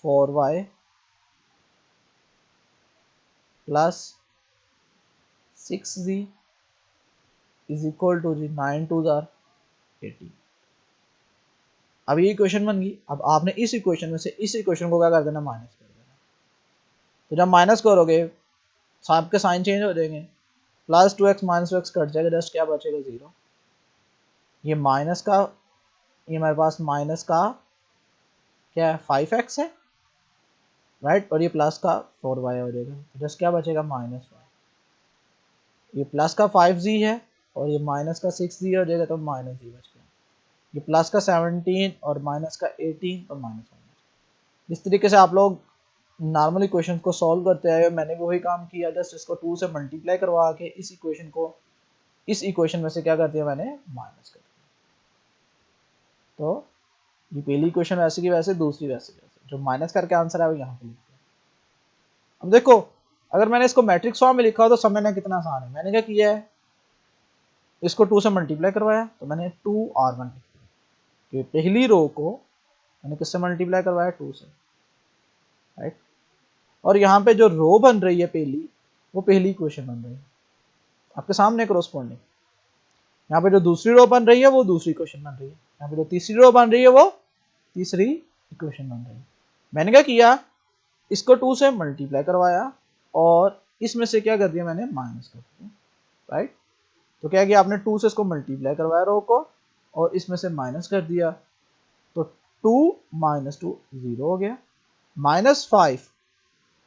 4y + 6z = जी 9 2 18। अब ये इक्वेशन बन गई। अब आपने इस इक्वेशन में से इस इक्वेशन को क्या कर देना, माइनस कर देना। तो जब माइनस करोगे आपके साइन चेंज हो जाएंगे, +2x - 2x कट जाएगा, जस्ट क्या बचेगा, 0। ये माइनस का, ये हमारे पास माइनस का क्या है, 5x है, राइट, और ये प्लस का 4y हो जाएगा, तो जस्ट क्या बचेगा -y। ये प्लस का 5z है और ये माइनस का 6z हो जाएगा, तो -z बच गया। ये प्लस का 17 और माइनस का 18, तो -1। इस तरीके से आप लोग नॉर्मल इक्वेशन को सॉल्व करते आए। मैंने भी वही काम किया, जस्ट इसको 2 से मल्टीप्लाई करवा के इस इक्वेशन को इस इक्वेशन में से क्या कर दिया मैंने, माइनस कर दिया। तो ये पहली इक्वेशन वैसे की वैसे, दूसरी वैसे की वैसे, जो माइनस करके आंसर है वो यहाँ पे लिख दिया। अब देखो, अगर मैंने इसको मैट्रिक्स फॉर्म में लिखा हो तो समझना कितना आसान है। मैंने क्या किया है, इसको 2 से मल्टीप्लाई करवाया, तो मैंने 2r1 लिख दिया। कि पहली रो को मैंने किससे मल्टीप्लाई करवाया, 2 से, राइट। और यहाँ पे जो रो बन रही है पहली, वो पहली इक्वेशन बन रही है आपके सामने करस्पॉन्डिंग। यहाँ पे जो दूसरी रो बन रही है वो दूसरी इक्वेशन बन रही है, यहाँ पे जो तीसरी रो बन रही है वो तीसरी इक्वेशन बन रही है। मैंने क्या किया, इसको 2 से मल्टीप्लाई करवाया और इसमें से क्या कर दिया मैंने, माइनस कर दिया, राइट। तो क्या किया आपने, 2 से इसको मल्टीप्लाई करवाया रो को और इसमें से माइनस कर दिया, तो 2 - 2 0 हो गया। -5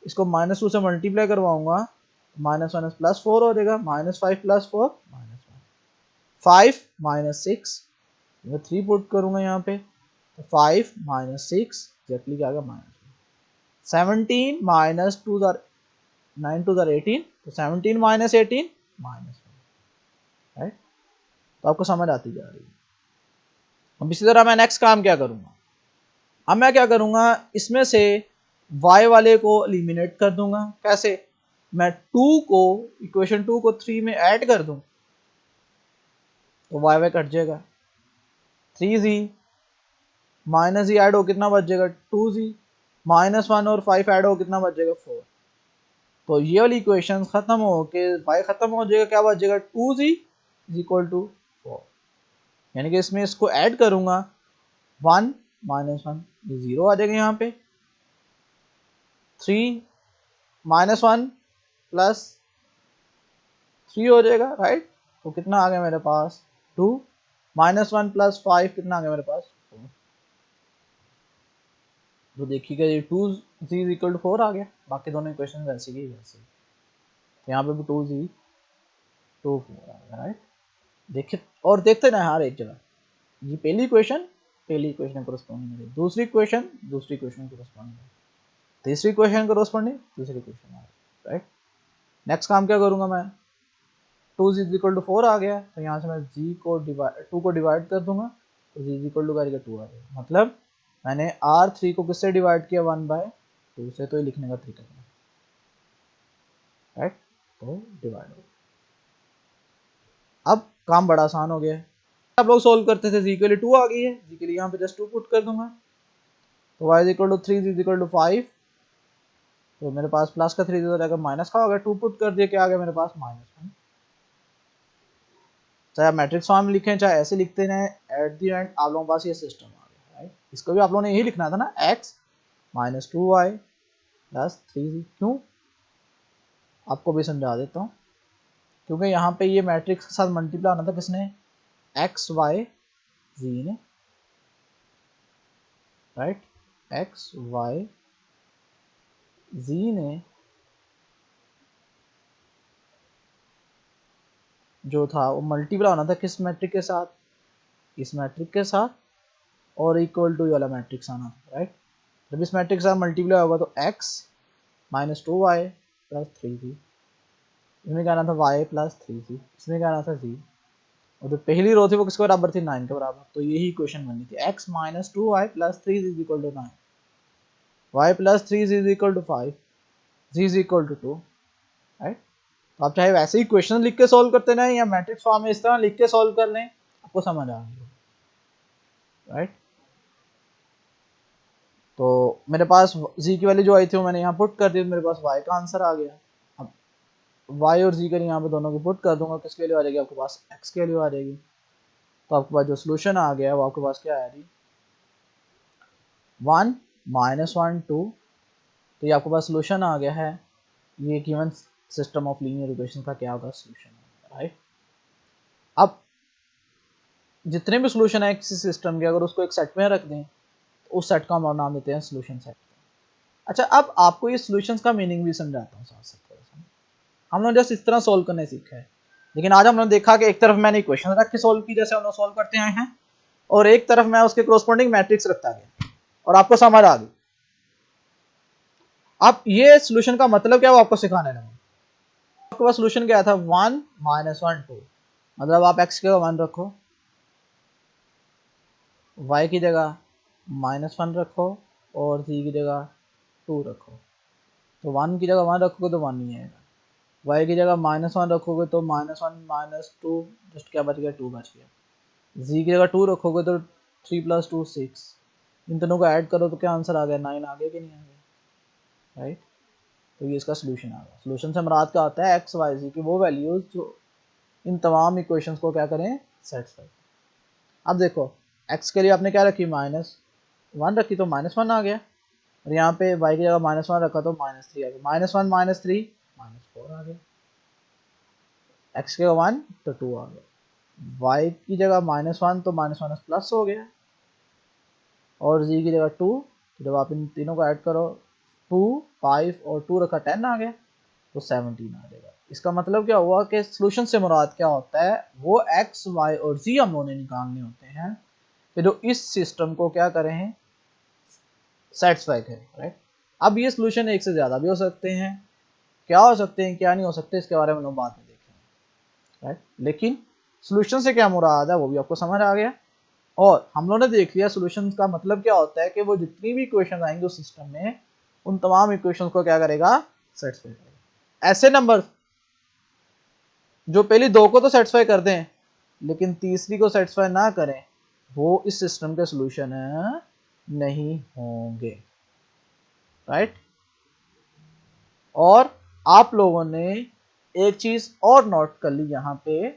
इसको -2 से मल्टीप्लाई करवाऊंगा, -1 +4 हो जाएगा, -5 + 4 -1। 5 - 6 मैं 3 पुट करूंगा यहाँ पे, तो 5 - 6 एग्जैक्टली क्या आएगा, -1। 17 - 2 9 2 18, तो 17 - 18 -1, राइट। तो आपको समझ आती जा रही है। अब इसी तरह मैं नेक्स्ट काम क्या करूंगा, अब मैं क्या करूंगा, इसमें से y वाले को एलिमिनेट कर दूंगा। कैसे, मैं 2 को इक्वेशन 2 को 3 में ऐड कर दूं, तो y कट जाएगा, 3z -z ऐड हो कितना बच जाएगा, 2z, -1 और 5 ऐड हो कितना बच जाएगा, 4। तो ये वाली इक्वेशन खत्म हो के y खत्म हो जाएगा, क्या बच जाएगा, 2z = 4। यानी कि इसमें इसको ऐड करूंगा, 1 - 1 ये 0 आ जाएगा, यहाँ पे 3 - 1 + 3 हो जाएगा, राइट। तो कितना आ गया मेरे पास, 2 -1 + 5 कितना आ गया मेरे पास, 4। तो देखिएगा ये 2z = 4 आ गया। बाकी दोनों इक्वेशन वैसे की वैसे, यहाँ पे भी 2z 2 4 आ गया, राइट। देखिए और देखते ना हर एक जगह, ये पहली इक्वेशन करस्पॉन्डिंग है, दूसरी इक्वेशन करस्पॉन्डिंग है, तीसरी इक्वेशन करस्पॉन्डिंग तीसरी इक्वेशन, राइट। नेक्स्ट काम क्या करूंगा मैं, 2z = 4 आ गया, तो यहाँ से मैं z को डिवाइड 2 को डिवाइड कर दूंगा, तो z = 2 आ गया। मतलब मैंने r3 को किससे डिवाइड किया, 1/2 से, तो ये लिखने का तरीका है, राइट। तो डिवाइड हो, अब काम बड़ा आसान हो गया है। आप लोग सोल्व करते थे, z के लिए 2 आ गई है, z के लिए यहाँ पे जस्ट 2 पुट कर दूंगा, तो y = 3 z = 5, तो मेरे पास प्लस का 3 हो जाएगा, माइनस का हो गया, 2 पुट कर दिया, क्या आ गया मेरे पास, -1। चाहे आप मैट्रिक्स फॉर्म में लिखें चाहे ऐसे लिखते हैं, एट द एंड आप लोगों के पास ये सिस्टम आ गया, राइट। इसको भी आप लोगों ने यही लिखना था ना, x - 2y + 3z। क्यों, आपको भी समझा देता हूँ, क्योंकि यहाँ पे ये मैट्रिक्स के साथ मल्टीप्लाई होना था किसने, x y z ने, राइट। x y z ने जो था वो मल्टीप्लाई होना था किस मैट्रिक के साथ, इस मैट्रिक के साथ, और इक्वल टू वाला मैट्रिक्स आना था, राइट। जब इस मैट्रिक के साथ मल्टीप्लाई होगा तो x - 2y + 3z, इसमें क्या आना था y + 3z, इसमें क्या आना था z, और जो पहली रो थी वो किसके बराबर थी, 9 के बराबर। तो यही इक्वेशन बनी थी, x - 2y + 3z = 9, y + 3z = 5, z = 2, right. तो आप चाहे वैसे ही क्वेश्चन लिख के सॉल्व करते रहें या मैट्रिक्स फॉर्म में इस तरह लिख के सॉल्व कर लें, आपको समझ आ गई, राइट। तो मेरे पास z की वैल्यू जो आई थी वो मैंने यहाँ पुट कर दी, तो मेरे पास y का आंसर आ गया। अब y और z का यहाँ पे दोनों की पुट कर दूंगा, किसकी वैल्यू आ जाएगी आपके पास, x की वैल्यू आ जाएगी। तो आपके पास जो सोल्यूशन आ गया वो आपके पास क्या आया जी, 1 - 1 2। तो ये आपके पास सोल्यूशन आ गया है, ये given system of linear equation का क्या होगा, सोल्यूशन, राइट। अब जितने भी सोल्यूशन है किसी सिस्टम के, अगर उसको एक सेट में रख दें तो उस सेट का हम नाम देते हैं सोल्यूशन सेट, अच्छा, अब आपको ये सॉल्यूशंस का मीनिंग भी समझाता हूँ साथ साथ। हम लोग जस्ट इस तरह सोल्व करने सीखा है, लेकिन आज हमने देखा कि एक तरफ मैंने इक्वेशन रख के सोल्व की जैसे हम लोग सोल्व करते आए हैं, और एक तरफ मैं उसके कॉरस्पॉन्डिंग मैट्रिक्स रखता गया और आपको समझ आ गई। अब ये सॉल्यूशन का मतलब क्या वो आपको सिखाने लगा। आपके पास सॉल्यूशन क्या था, 1 -1 2, मतलब आप x के 1 रखो, y की जगह -1 रखो और z की जगह 2 रखो। तो 1 की जगह 1 रखोगे तो 1 ही आएगा, y की जगह -1 रखोगे तो -1 -2, जस्ट क्या बच गया, 2 बच गया। z की जगह 2 रखोगे तो 3 + 2 6, इन दोनों को ऐड करो तो क्या आंसर आ गया, 9 आ गया कि नहीं आ गया, राइट। तो ये इसका सोल्यूशन आ गया। सोल्यूशन से मुराद क्या होता है, एक्स वाई जी की वो वैल्यूज जो इन तमाम इक्वेशंस को क्या करें, सेटिस्फाई। अब देखो x के लिए आपने क्या रखी, -1 रखी तो -1 आ गया, और यहाँ पे y की जगह -1 रखा तो -3 आ गया, -1 -3 -4 आ गया, x के 1 तो 2 आ गया, y की जगह -1 तो -1 प्लस हो गया, और z की जगह 2, जब आप इन तीनों को ऐड करो 2 5 और 2 रखा 10 आ गया, तो 17 आ जाएगा। इसका मतलब क्या हुआ कि सॉल्यूशन से मुराद क्या होता है, वो x y और z हम लोगों ने निकालने होते हैं कि जो इस सिस्टम को क्या करें, सेटिस्फाई करें, राइट। अब ये सॉल्यूशन एक से ज्यादा भी हो सकते हैं, क्या हो सकते हैं क्या नहीं हो सकते इसके बारे में हम बाद में देखेंगे, राइट। लेकिन सॉल्यूशन से क्या मुराद है वो भी आपको समझ आ गया, और हम लोगों ने देख लिया सॉल्यूशन का मतलब क्या होता है कि वो जितनी भी इक्वेशन आएंगे उस सिस्टम में, उन तमाम इक्वेशन को क्या करेगा, सेटिस्फाई करेगा। ऐसे नंबर जो पहली दो को तो सेटिस्फाई कर दें लेकिन तीसरी को सेटिस्फाई ना करें, वो इस सिस्टम के सॉल्यूशन नहीं होंगे, राइट। और आप लोगों ने एक चीज और नोट कर ली यहाँ पे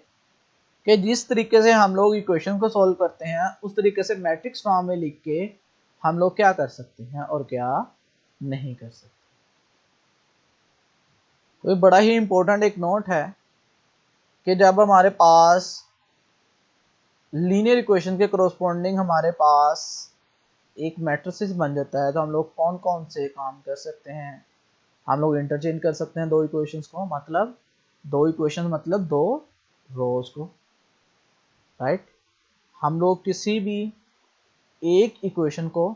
कि जिस तरीके से हम लोग इक्वेशन को सॉल्व करते हैं उस तरीके से मैट्रिक्स फॉर्म में लिख के हम लोग क्या कर सकते हैं और क्या नहीं कर सकते। तो ये बड़ा ही इंपॉर्टेंट एक नोट है कि जब हमारे पास लीनियर इक्वेशन के कॉरस्पॉन्डिंग हमारे पास एक मैट्रिक्स बन जाता है, तो हम लोग कौन कौन से काम कर सकते हैं, हम लोग इंटरचेंज कर सकते हैं दो इक्वेशंस को, मतलब दो इक्वेशन मतलब दो रोज को, राइट। हम लोग किसी भी एक इक्वेशन को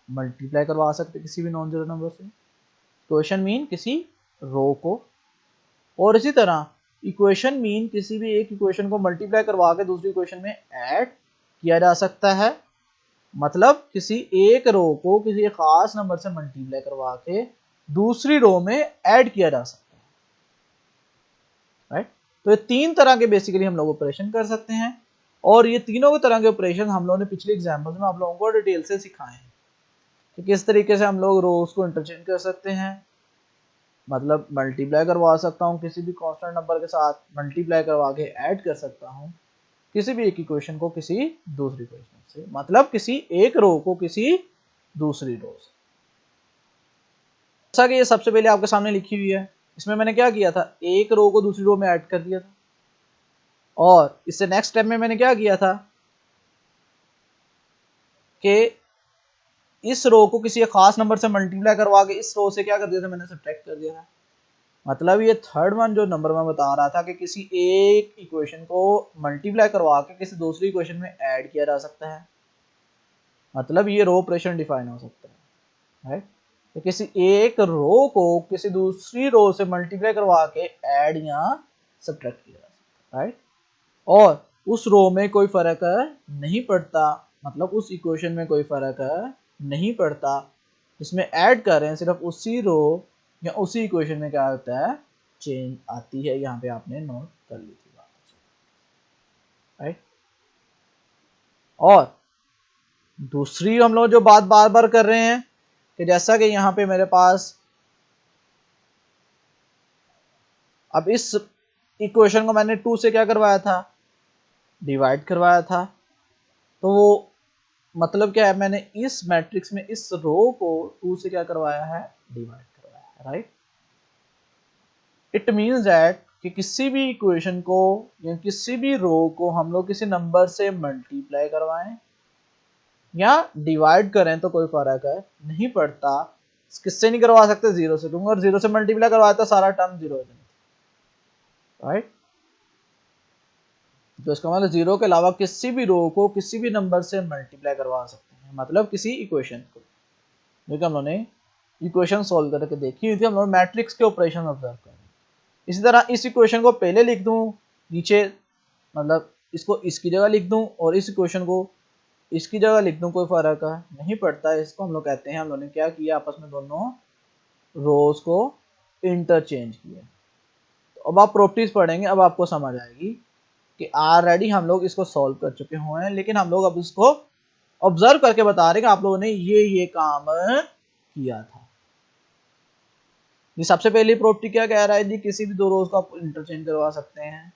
मल्टीप्लाई करवा सकते हैं किसी भी नॉन जीरो नंबर से, इक्वेशन मीन किसी रो को, और इसी तरह इक्वेशन मीन किसी भी एक इक्वेशन को मल्टीप्लाई करवा के दूसरी इक्वेशन में ऐड किया जा सकता है, मतलब किसी एक रो को किसी एक खास नंबर से मल्टीप्लाई करवा के दूसरी रो में ऐड किया जा सकता है, राइट। तो ये तीन तरह के बेसिकली हम लोग ऑपरेशन कर सकते हैं, और ये तीनों के तरह के ऑपरेशन हम लोगों ने पिछले एग्जाम्पल्स में आप लोगों को डिटेल से सिखाए हैं कि किस तरीके से हम लोग रोज को इंटरचेंज कर सकते हैं, मतलब मल्टीप्लाई करवा सकता हूँ किसी भी कांस्टेंट नंबर के साथ, मल्टीप्लाई करवा के ऐड कर सकता हूँ किसी भी एक इक्वेशन को किसी दूसरी इक्वेशन से, मतलब किसी एक रो को किसी दूसरी रो से। जैसा कि ये सबसे पहले आपके सामने लिखी हुई है, इसमें मैंने क्या किया था, एक रो को दूसरी रो में ऐड कर दिया था, और इससे नेक्स्ट स्टेप में मैंने क्या किया था कि इस रो को किसी खास नंबर से मल्टीप्लाई करवा के इस रो से क्या कर दिया था, मैंने सब्ट्रैक्ट कर दिया था। मतलब ये थर्ड वन जो नंबर मैं बता रहा था कि किसी एक इक्वेशन को मल्टीप्लाई करवा के किसी दूसरी इक्वेशन में ऐड किया जा सकता है, मतलब ये रो ऑपरेशन डिफाइन हो सकता है, राइट। तो किसी एक रो को किसी दूसरी रो से मल्टीप्लाई करवा के ऐड या सब्ट्रैक्ट किया जा सकता है, राइट। और उस रो में कोई फर्क नहीं पड़ता, मतलब उस इक्वेशन में कोई फर्क नहीं पड़ता, जिसमें ऐड कर रहे हैं सिर्फ उसी रो या उसी इक्वेशन में क्या होता है, चेंज आती है। यहाँ पे आपने नोट कर ली थी बात, राइट। और दूसरी हम लोग जो बात बार बार कर रहे हैं कि जैसा कि यहाँ पे मेरे पास अब इस इक्वेशन को मैंने 2 से क्या करवाया था, डिवाइड करवाया था, तो वो मतलब क्या है, मैंने इस मैट्रिक्स में इस रो को 2 से क्या करवाया है, डिवाइड करवाया है, राइट। इट मीन्स दैट कि किसी भी इक्वेशन को या किसी भी रो को हम लोग किसी नंबर से मल्टीप्लाई करवाएं या डिवाइड करें तो कोई फर्क नहीं पड़ता, किससे नहीं करवा सकते, जीरो से, क्योंकि अगर जीरो से मल्टीप्लाई करवाता सारा टर्म जीरो हो जाता, राइट। तो इसका मतलब जीरो के अलावा किसी भी रो को किसी भी नंबर से मल्टीप्लाई करवा सकते हैं, मतलब किसी इक्वेशन को, जो कि हम लोगों ने इक्वेशन सॉल्व करके देखी हुई थी, हम लोग मैट्रिक्स के ऑपरेशन ऑब्जर्व कर रहे हैं। इसी तरह इस इक्वेशन को पहले लिख दूं नीचे, मतलब इसको इसकी जगह लिख दूं और इस इक्वेशन को इसकी जगह लिख दूं, कोई फर्क नहीं पड़ता। इसको हम लोग कहते हैं, हम लोगों ने क्या किया, आपस में दोनों रोज को इंटरचेंज किया। तो अब आप प्रॉपर्टीज पढ़ेंगे, अब आपको समझ आएगी कि ऑलरेडी हम लोग इसको सॉल्व कर चुके हुए हैं, लेकिन हम लोग अब इसको ऑब्जर्व करके बता रहे हैं कि आप लोगों ने ये काम किया था। ये सबसे पहली प्रॉपर्टी क्या कह रहा है जी, किसी भी दो रोज को आप इंटरचेंज करवा सकते हैं।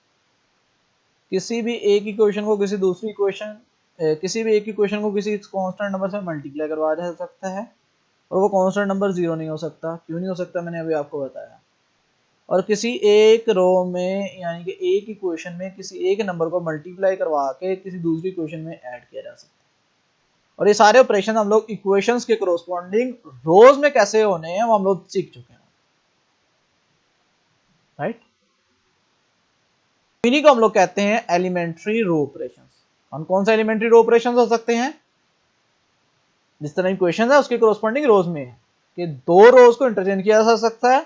किसी भी एक इक्वेशन को किसी दूसरी इक्वेशन किसी भी एक इक्वेशन को किसी कांस्टेंट नंबर से मल्टीप्लाई करवाया जा सकता है, और वो कांस्टेंट नंबर जीरो नहीं हो सकता। क्यों नहीं हो सकता, मैंने अभी आपको बताया। और किसी एक रो में, यानी कि एक इक्वेशन में किसी एक नंबर को मल्टीप्लाई करवा के किसी दूसरी इक्वेशन में ऐड किया जा सकता है। और ये सारे ऑपरेशन हम लोग इक्वेशंस के कोरोस्पोंडिंग रोज में कैसे होने हैं वो हम लोग सीख चुके हैं, राइट। इन्हीं को हम लोग कहते हैं एलिमेंट्री रो ऑपरेशंस। कौन सा एलिमेंट्री रो ऑपरेशंस हो सकते हैं, जिस तरह इक्वेशन है उसके कोरोस्पोंडिंग रोज में है कि दो रोज को इंटरचेंज किया जा सकता है,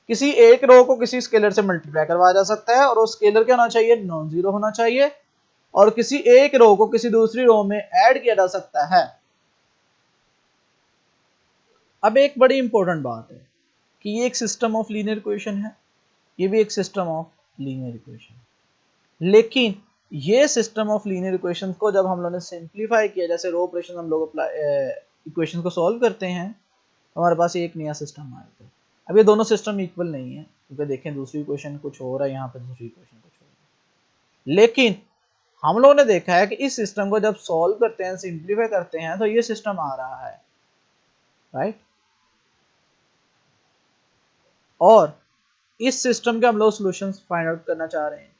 किसी एक रो को किसी स्केलर से मल्टीप्लाई करवाया जा सकता है, और वो स्केलर क्या होना चाहिए, नॉन जीरो होना चाहिए, और किसी एक रो को किसी दूसरी रो में ऐड किया जा सकता है। अब एक बड़ी इंपॉर्टेंट बात है कि ये एक सिस्टम ऑफ लीनियर इक्वेशन है, ये भी एक सिस्टम ऑफ लीनियर इक्वेशन, लेकिन ये सिस्टम ऑफ लीनियर इक्वेशन को जब हम लोगों ने सिंप्लीफाई किया, जैसे रो ऑपरेशन हम लोग इक्वेशन को सॉल्व करते हैं, हमारे पास एक नया सिस्टम आया था। अब ये दोनों सिस्टम इक्वल नहीं है, क्योंकि देखें दूसरी इक्वेशन कुछ हो रहा है, यहाँ पर दूसरी इक्वेशन कुछ हो रहा है, लेकिन हम लोगों ने देखा है कि इस सिस्टम को जब सॉल्व करते हैं, सिंप्लीफाई करते हैं, तो ये सिस्टम आ रहा है, राइट। और इस सिस्टम के हम लोग सॉल्यूशंस फाइंड आउट करना चाह रहे हैं।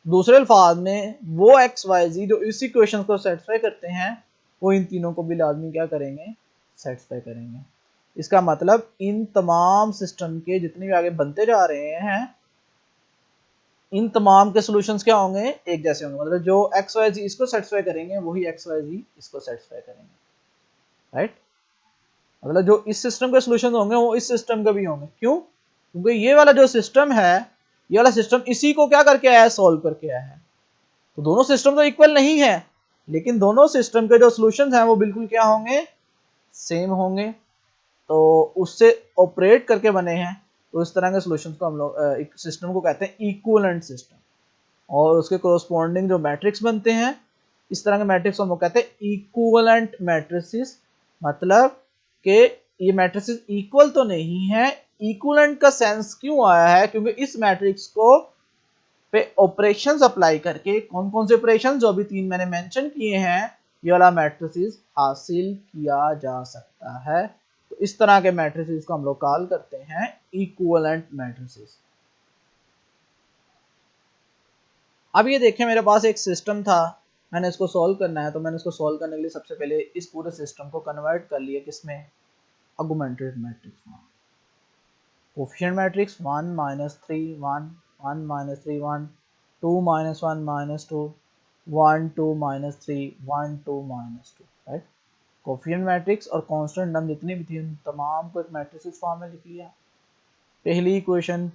दूसरे अल्फाज में वो एक्स वाई जी जो इस इक्वेशन को सेटिस्फाई करते हैं, वो इन तीनों को भी लाजमी क्या करेंगे, सेटिस्फाई करेंगे। इसका मतलब इन तमाम सिस्टम के जितने भी आगे बनते जा रहे हैं, इन तमाम के सॉल्यूशंस क्या होंगे, एक जैसे होंगे। मतलब जो एक्स वाई जी इसको सेटिस्फाई करेंगे, वही एक्स वाई जी इसको सेटिस्फाई करेंगे, राइट। मतलब जो इस सिस्टम के सॉल्यूशंस होंगे वो इस सिस्टम के भी होंगे। क्यों, क्योंकि ये वाला जो सिस्टम है, ये वाला सिस्टम इसी को क्या करके आया है, सॉल्व करके आया है। तो दोनों सिस्टम तो इक्वल नहीं है, लेकिन दोनों सिस्टम के जो सॉल्यूशंस हैं वो बिल्कुल क्या होंगे, सेम होंगे। तो उससे ऑपरेट करके बने हैं, तो इस तरह के सॉल्यूशंस को हम लोग एक सिस्टम को कहते हैं इक्विवेलेंट सिस्टम। और उसके कोरोस्पोंडिंग जो मैट्रिक्स बनते हैं, इस तरह के मैट्रिक्स को हम लोग कहते हैं इक्विवेलेंट मैट्रिसेस। मतलब कि ये मैट्रिसेस इक्वल तो नहीं है। इक्विवेलेंट का सेंस क्यों आया है, क्योंकि इस मैट्रिक्स को पे ऑपरेशंस अप्लाई करके, कौन कौन से ऑपरेशन, जो अभी तीन मैंने मेंशन किए हैं, ये वाला मैट्रिसेस हासिल किया जा सकता है। तो इस तरह के मैट्रिसेस को हम लोग कॉल करते हैं इक्विवेलेंट मैट्रिसेस। अब ये देखें, मेरे पास एक सिस्टम था, मैंने इसको सॉल्व करना है, तो मैंने इसको सॉल्व करने के लिए सबसे पहले इस पूरे सिस्टम को कन्वर्ट कर लिया किसमें, ऑगमेंटेड मैट्रिक्स में। Coefficient matrix 1 -3 1 1 -3 1 2 -1 -2 1 2 -3 1 2 -2, right. Coefficient matrix और कांस्टेंट नंबर जितनी भी थी उन तमाम को एक मैट्रिसेस फॉर्म में लिख लिया। पहली इक्वेशन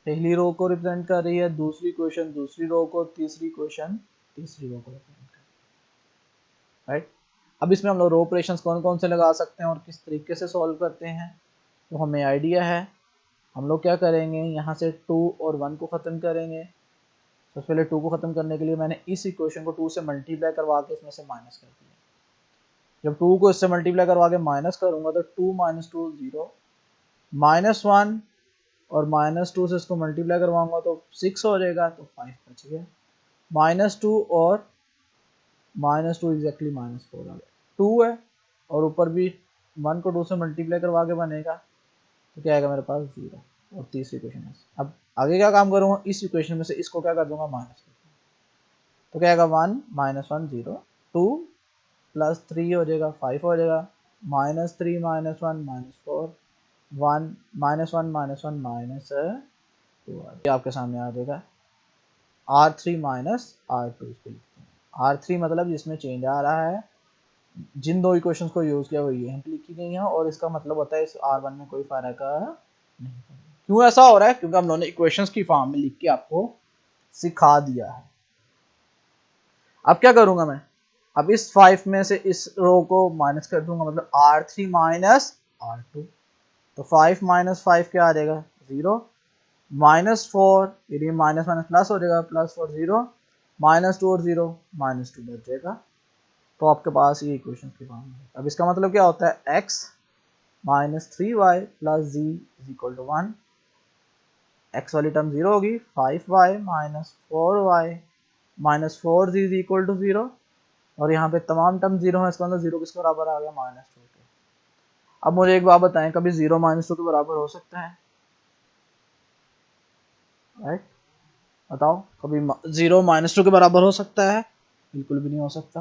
पहली रो को रिप्रेजेंट कर रही है, दूसरी इक्वेशन दूसरी रो को, तीसरी इक्वेशन तीसरी रो को रिप्रेजेंट कर रही है, राइट। अब इसमें हम लोग रो ऑपरेशंस कौन कौन से लगा सकते हैं और किस तरीके से सॉल्व करते हैं, तो हमें आइडिया है। हम लोग क्या करेंगे, यहाँ से 2 और 1 को ख़त्म करेंगे। सबसे पहले 2 को ख़त्म करने के लिए मैंने इस इक्वेशन को 2 से मल्टीप्लाई करवा के इसमें से माइनस कर दिया। जब 2 को इससे मल्टीप्लाई करवा के माइनस करूँगा तो 2 - 2 0, -1 और -2 से इसको मल्टीप्लाई करवाऊंगा तो 6 हो जाएगा, तो 5 बच गया। -2 और -2 एग्जैक्टली -4 आ गया, 2 है, और ऊपर भी 1 को 2 से मल्टीप्लाई करवा के बनेगा, तो क्या आएगा मेरे पास 0। और तीसरी इक्वेशन है। अब आगे क्या काम करूँगा, इस इक्वेशन में से इसको क्या कर दूंगा, माइनस कर दूंगा, तो क्या आएगा 1 - 1 0, 2 + 3 हो जाएगा 5 हो जाएगा, -3 -1 -4 1 -1 -1 -2 ये आपके सामने आ जाएगा। R3 -R2 इसको लिखते हैं। R3 मतलब जिसमें चेंज आ रहा है, जिन दो इक्वेशंस को यूज किया वो ये यहाँ पे लिखी गई है, और इसका मतलब होता है इस R1 में कोई फर्क नहीं। क्यों ऐसा हो रहा है? क्योंकि हम लोगों ने इक्वेशंस की फॉर्म में लिख के आपको सिखा दिया है। अब क्या करूंगा मैं? अब इस 5 में से इस रो को माइनस कर दूंगा, मतलब R3 -R2। तो 5 - 5 क्या आ जाएगा? 0। -4 यदि माइनस माइनस प्लस हो जाएगा, +4 0, -2 और 0 -2 बच जाएगा। तो आपके पास ये इक्वेशन की फॉर्म है। अब इसका मतलब क्या होता है? x -3y + z = 1। x वाली टर्म 0 होगी, 5y -4y -4z = 0, और यहाँ पे तमाम टर्म 0 है, इसका मतलब 0 किसके बराबर आ गया? -2 के। अब मुझे एक बात बताएं, कभी 0 -2 के बराबर हो सकता है? राइट, बताओ, कभी 0 -2 के बराबर हो सकता है? बिल्कुल भी नहीं हो सकता।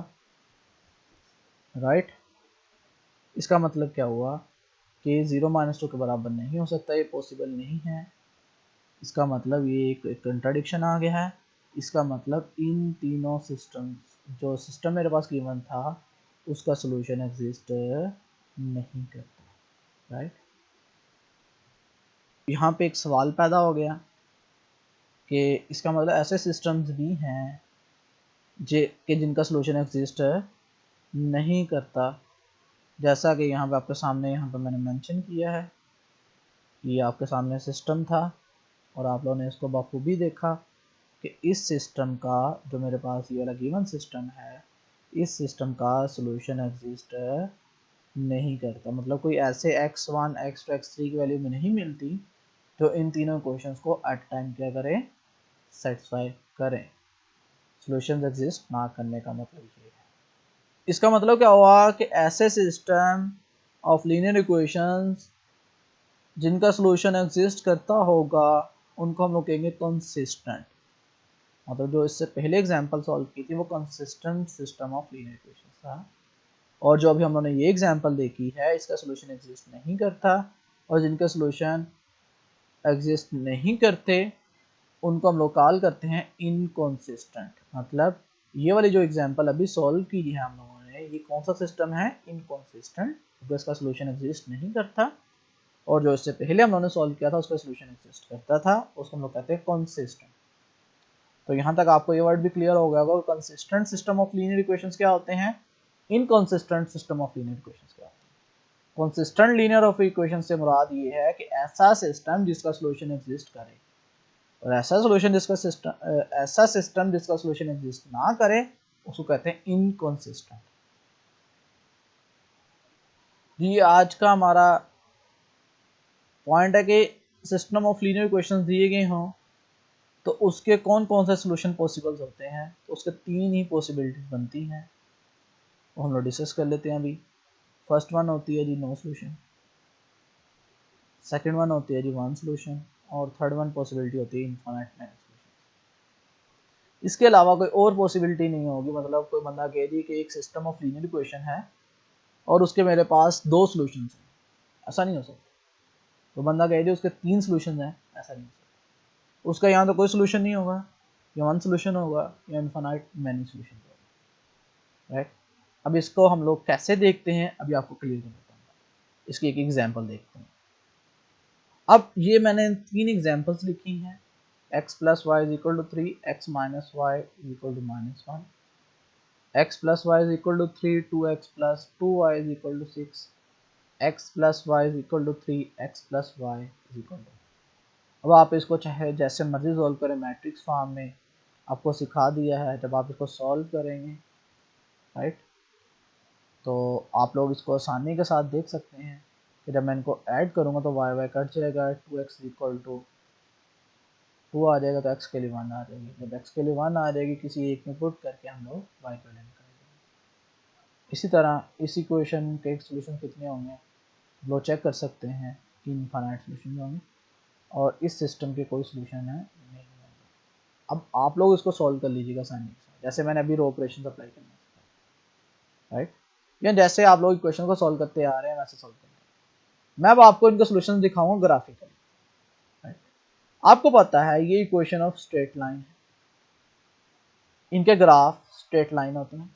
राइट, इसका मतलब क्या हुआ कि 0 -2 के बराबर नहीं हो सकता, ये पॉसिबल नहीं है। इसका मतलब ये एक कंट्राडिक्शन आ गया है। इसका मतलब इन तीनों सिस्टम, जो सिस्टम मेरे पास गिवन था उसका सॉल्यूशन एग्जिस्ट नहीं करता। राइट, यहाँ पे एक सवाल पैदा हो गया कि इसका मतलब ऐसे सिस्टम्स भी हैं कि जिनका सॉल्यूशन एग्जिस्ट नहीं करता। जैसा कि यहाँ पे आपके सामने यहाँ पे मैंने मेंशन किया है, ये आपके सामने सिस्टम था और आप लोगों ने इसको बखूबी देखा कि इस सिस्टम का, जो मेरे पास ये वाला गिवन सिस्टम है, इस सिस्टम का सॉल्यूशन एग्जिस्ट नहीं करता। मतलब कोई ऐसे x1 x2 x3 की वैल्यू में नहीं मिलती जो इन तीनों क्वेश्चंस को एट टाइम क्या करें? सेटिस्फाई करें। सॉल्यूशंस एग्जिस्ट ना करने का मतलब ये है। इसका मतलब क्या हुआ कि ऐसे सिस्टम ऑफ लीनियर इक्वेशंस जिनका सॉल्यूशन एग्जिस्ट करता होगा उनको हम लोग कहेंगे कंसिस्टेंट। मतलब जो इससे पहले एग्जांपल सॉल्व की थी वो consistent system of linear equations था, और जो अभी हम लोगों ने ये एग्जांपल देखी है इसका सॉल्यूशन एग्जिस्ट नहीं करता, और जिनका सॉल्यूशन एग्जिस्ट नहीं करते उनको हम लोग कॉल करते हैं इनकंसिस्टेंट। मतलब ये वाली जो एग्जांपल अभी सॉल्व की है हम लोगों ने, ये कौन सा सिस्टम है? इनकंसिस्टेंट, क्योंकि इसका सॉल्यूशन एग्जिस्ट नहीं करता, और जो इससे पहले हम लोगों ने सॉल्व किया था उसका सॉल्यूशन एग्जिस्ट करता था, उसको हम लोग कहते हैं कंसिस्टेंट। तो यहाँ तक आपको ये वर्ड भी क्लियर हो गया होगा। Consistent system of linear equations क्या होते हैं, inconsistent system of linear equations क्या होते हैं। कंसिस्टेंट लीनियर ऑफ इक्वेशन से मुराद ये है कि ऐसा सिस्टम जिसका सॉल्यूशन एग्जिस्ट करे, और ऐसा सिस्टम जिसका सॉल्यूशन एग्जिस्ट ना करे उसको कहते हैं इनकंसिस्टेंट। ये आज का हमारा पॉइंट है कि सिस्टम ऑफ लीनियर इक्वेशंस दिए गए हों तो उसके कौन कौन से सॉल्यूशन पॉसिबल होते हैं। तो उसके 3 ही पॉसिबिलिटीज बनती हैं, वो हम लोग डिस्कस कर लेते हैं अभी। फर्स्ट वन होती है जी नो सॉल्यूशन, सेकंड वन होती है जी वन सॉल्यूशन, और थर्ड वन पॉसिबिलिटी होती है इनफाइनाइट मैनी सॉल्यूशन। इसके अलावा कोई और पॉसिबिलिटी नहीं होगी। मतलब कोई बंदा कह दी कि एक सिस्टम ऑफ लीनियर इक्वेशन है और उसके मेरे पास 2 सॉल्यूशन हैं, ऐसा नहीं हो सकता। तो बंदा कह दी उसके 3 सॉल्यूशन हैं, ऐसा नहीं हो सकता। उसका यहाँ तो कोई सॉल्यूशन नहीं होगा, या वन सॉल्यूशन होगा या इनफाइनाइट मैनी सॉल्यूशन होगा। राइट, अब इसको हम लोग कैसे देखते हैं अभी आपको क्लियर कर देता हूँ। इसकी एक एग्जांपल देखते हैं। अब ये मैंने 3 एग्जांपल्स लिखी हैं, x + y = 3, x - y = -1, x + y = 3, 2x + 2y = 6, x + y = 3, x + y = 2। अब आप इसको चाहे जैसे मर्जी सॉल्व करें, मैट्रिक्स फॉर्म में आपको सिखा दिया है। जब आप इसको सॉल्व करेंगे, राइट, तो आप लोग इसको आसानी के साथ देख सकते हैं कि जब मैं इनको ऐड करूँगा तो y y कट जाएगा, 2x = 2 आ जाएगा, तो x के लिए 1 आ जाएगी। जब x के लिए 1 आ जाएगी, किसी एक में पुट करके हम लोग y को लेंगे। इसी तरह इस इक्वेशन के सॉल्यूशन कितने होंगे वो चेक कर सकते हैं कि इनफाइनाइट सॉल्यूशन होंगे, और इस सिस्टम के कोई सॉल्यूशन है नहीं होंगे। अब आप लोग इसको सॉल्व कर लीजिएगा आसानी से, जैसे मैंने अभी रो ऑपरेशन अप्लाई करना है। राइट, या जैसे आप लोग इक्वेशन को सॉल्व करते आ रहे हैं वैसे सॉल्व करते हैं। मैं अब आपको इनका सोल्यूशन दिखाऊंगा ग्राफिकली। राइट, आपको पता है ये इक्वेशन ऑफ स्ट्रेट लाइन है, इनके ग्राफ स्ट्रेट लाइन होते हैं।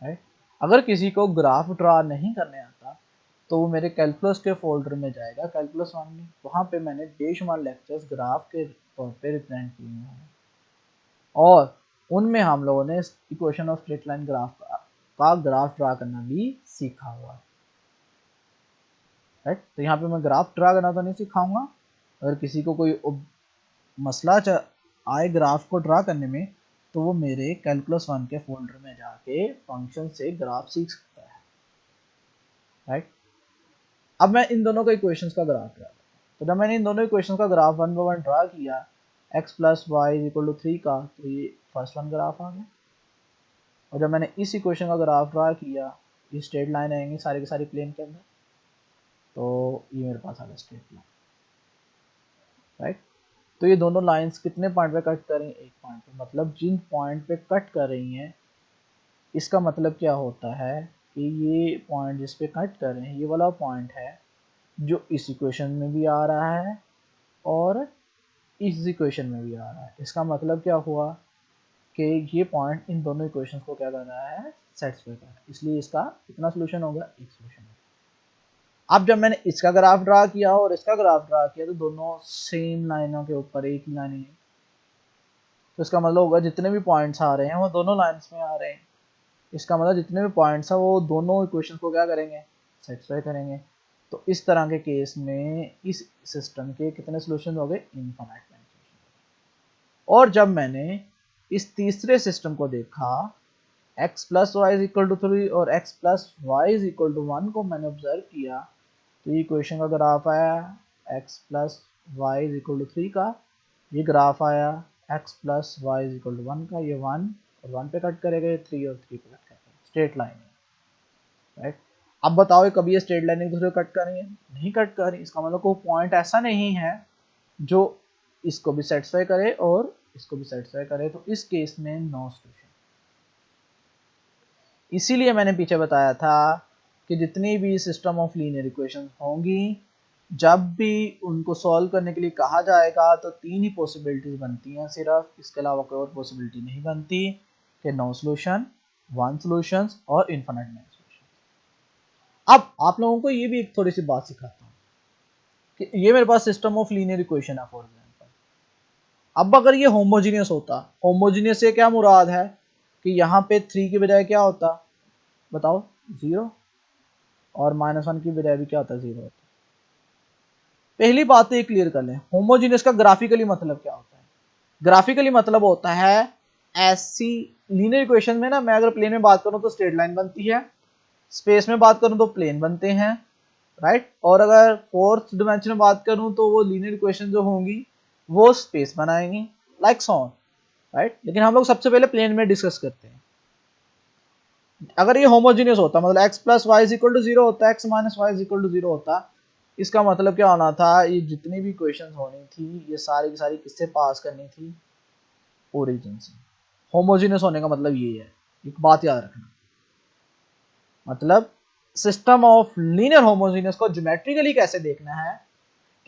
राइट, अगर किसी को ग्राफ ड्रा नहीं करने आता तो वो मेरे कैलकुलस के फोल्डर में जाएगा, कैलकुलस 1 में, वहाँ पे मैंने बेशुमार लेक्चर्स ग्राफ के तौर पे रिप्रेजेंट किए हैं और उनमें हम लोगों ने equation of straight line graph का ग्राफ ड्रा करना भी सीखा हुआ है। राइट, तो यहाँ पे मैं ग्राफ ड्रा करना तो नहीं सिखाऊंगा। अगर किसी को कोई मसला आए ग्राफ को ड्रा करने में तो वो मेरे कैलकुलस 1 के फोल्डर में जाके फंक्शन से ग्राफ सीख सकता है। राइट, अब मैं इन दोनों का इक्वेशंस का ग्राफ ड्रा करता हूँ। तो जब मैंने इन दोनों इक्वेशंस का ग्राफ 1 बाय 1 ड्रा किया x plus y equal to 3 का, तो ये फर्स्ट वन ग्राफ आ गया। और जब मैंने इस इक्वेशन का ग्राफ ड्रा किया, ये स्ट्रेट लाइन आएंगी सारी की सारी प्लेन के अंदर, तो ये मेरे पास आ गया स्ट्रेट लाइन। राइट, तो ये दोनों लाइंस कितने पॉइंट पे कट कर रही हैं? एक पॉइंट पे। मतलब जिन पॉइंट पे कट कर रही हैं, इसका मतलब क्या होता है कि ये पॉइंट जिस पे कट कर रहे हैं ये वाला पॉइंट है जो इस इक्वेशन में भी आ रहा है और इस इक्वेशन में भी आ रहा है। इसका मतलब क्या हुआ कि ये पॉइंट इन दोनों इक्वेशंस को क्या कर रहा है? सेटिस्फाई कर रहा है। इसलिए इसका कितना सोल्यूशन होगा? एक सोल्यूशन होगा। अब जब मैंने इसका ग्राफ ड्रा किया और इसका ग्राफ ड्रा किया तो दोनों सेम लाइनों के ऊपर एक ही लाइन है, तो इसका मतलब होगा जितने भी पॉइंट्स आ रहे हैं वो दोनों लाइंस में आ रहे हैं। इसका मतलब जितने भी पॉइंट्स हैं वो दोनों इक्वेशंस को क्या करेंगे? सेटिस्फाई करेंगे। तो इस तरह के केस में इस सिस्टम के कितने सोल्यूशन हो गए? Infinite solution. और जब मैंने इस तीसरे सिस्टम को देखा, x plus y is equal to 3 और x plus y is equal to 1 को मैंने ऑब्जर्व किया, तो ये इक्वेशन का ग्राफ आया x plus y is equal to 3 का, ये ग्राफ आया x plus y is equal to 1 का, ये 1 और 1 पे कट करेगा, ये 3 और 3 पे कट करेगा, स्ट्रेट लाइन है। राइट, अब बताओ ये कभी ये स्ट्रेट लाइन एक दूसरे को कट कर रही है? नहीं कट कर रही। इसका मतलब कोई पॉइंट ऐसा नहीं है जो इसको भी सेटिस्फाई करे और इसको भी सेटिस्फाई करे, तो इस केस में नो सोल्यूशन। इसीलिए मैंने पीछे बताया था कि जितनी भी सिस्टम ऑफ लीनियर इक्वेशंस होंगी, जब भी उनको सॉल्व करने के लिए कहा जाएगा तो तीन ही पॉसिबिलिटीज बनती हैं सिर्फ, इसके अलावा कोई और पॉसिबिलिटी नहीं बनती कि नो सॉल्यूशन, वन सॉल्यूशन और इनफिनिट सॉल्यूशन। अब आप लोगों को ये भी एक थोड़ी सी बात सिखाता हूँ कि ये मेरे पास सिस्टम ऑफ लीनियर इक्वेशन है फॉर एग्जांपल। अब अगर ये होमोजीनियस होता, होमोजीनियस से क्या मुराद है कि यहाँ पे 3 की बजाय क्या होता? बताओ, 0, और -1 की बजाय भी क्या होता? 0 होता। पहली बात तो ये क्लियर कर लें, होमोजीनियस का ग्राफिकली मतलब क्या होता है? ग्राफिकली मतलब होता है ऐसी लीनियर इक्वेशन में ना, मैं अगर प्लेन में बात करूं तो स्ट्रेट लाइन बनती है, स्पेस में बात करूं तो प्लेन बनते हैं। राइट, और अगर फोर्थ डिमेंशन में बात करूं तो वो लीनियर इक्वेशन जो होंगी वो स्पेस बनाएंगी, लाइक सो ऑन। राइट, लेकिन हम लोग सबसे पहले प्लेन में डिस्कस करते हैं। अगर ये होमोजीनियस होता, मतलब x plus y is equal to 0 होता, x minus y is equal to 0 होता, इसका मतलब क्या होना था? ये जितनी भी इक्वेशंस होनी थी ये सारी की सारी किससे पास करनी थी? ओरिजिन से। होमोजीनियस होने का मतलब ये है, एक बात याद रखना। मतलब सिस्टम ऑफ लीनियर होमोजीनियस को ज्योमेट्रिकली कैसे देखना है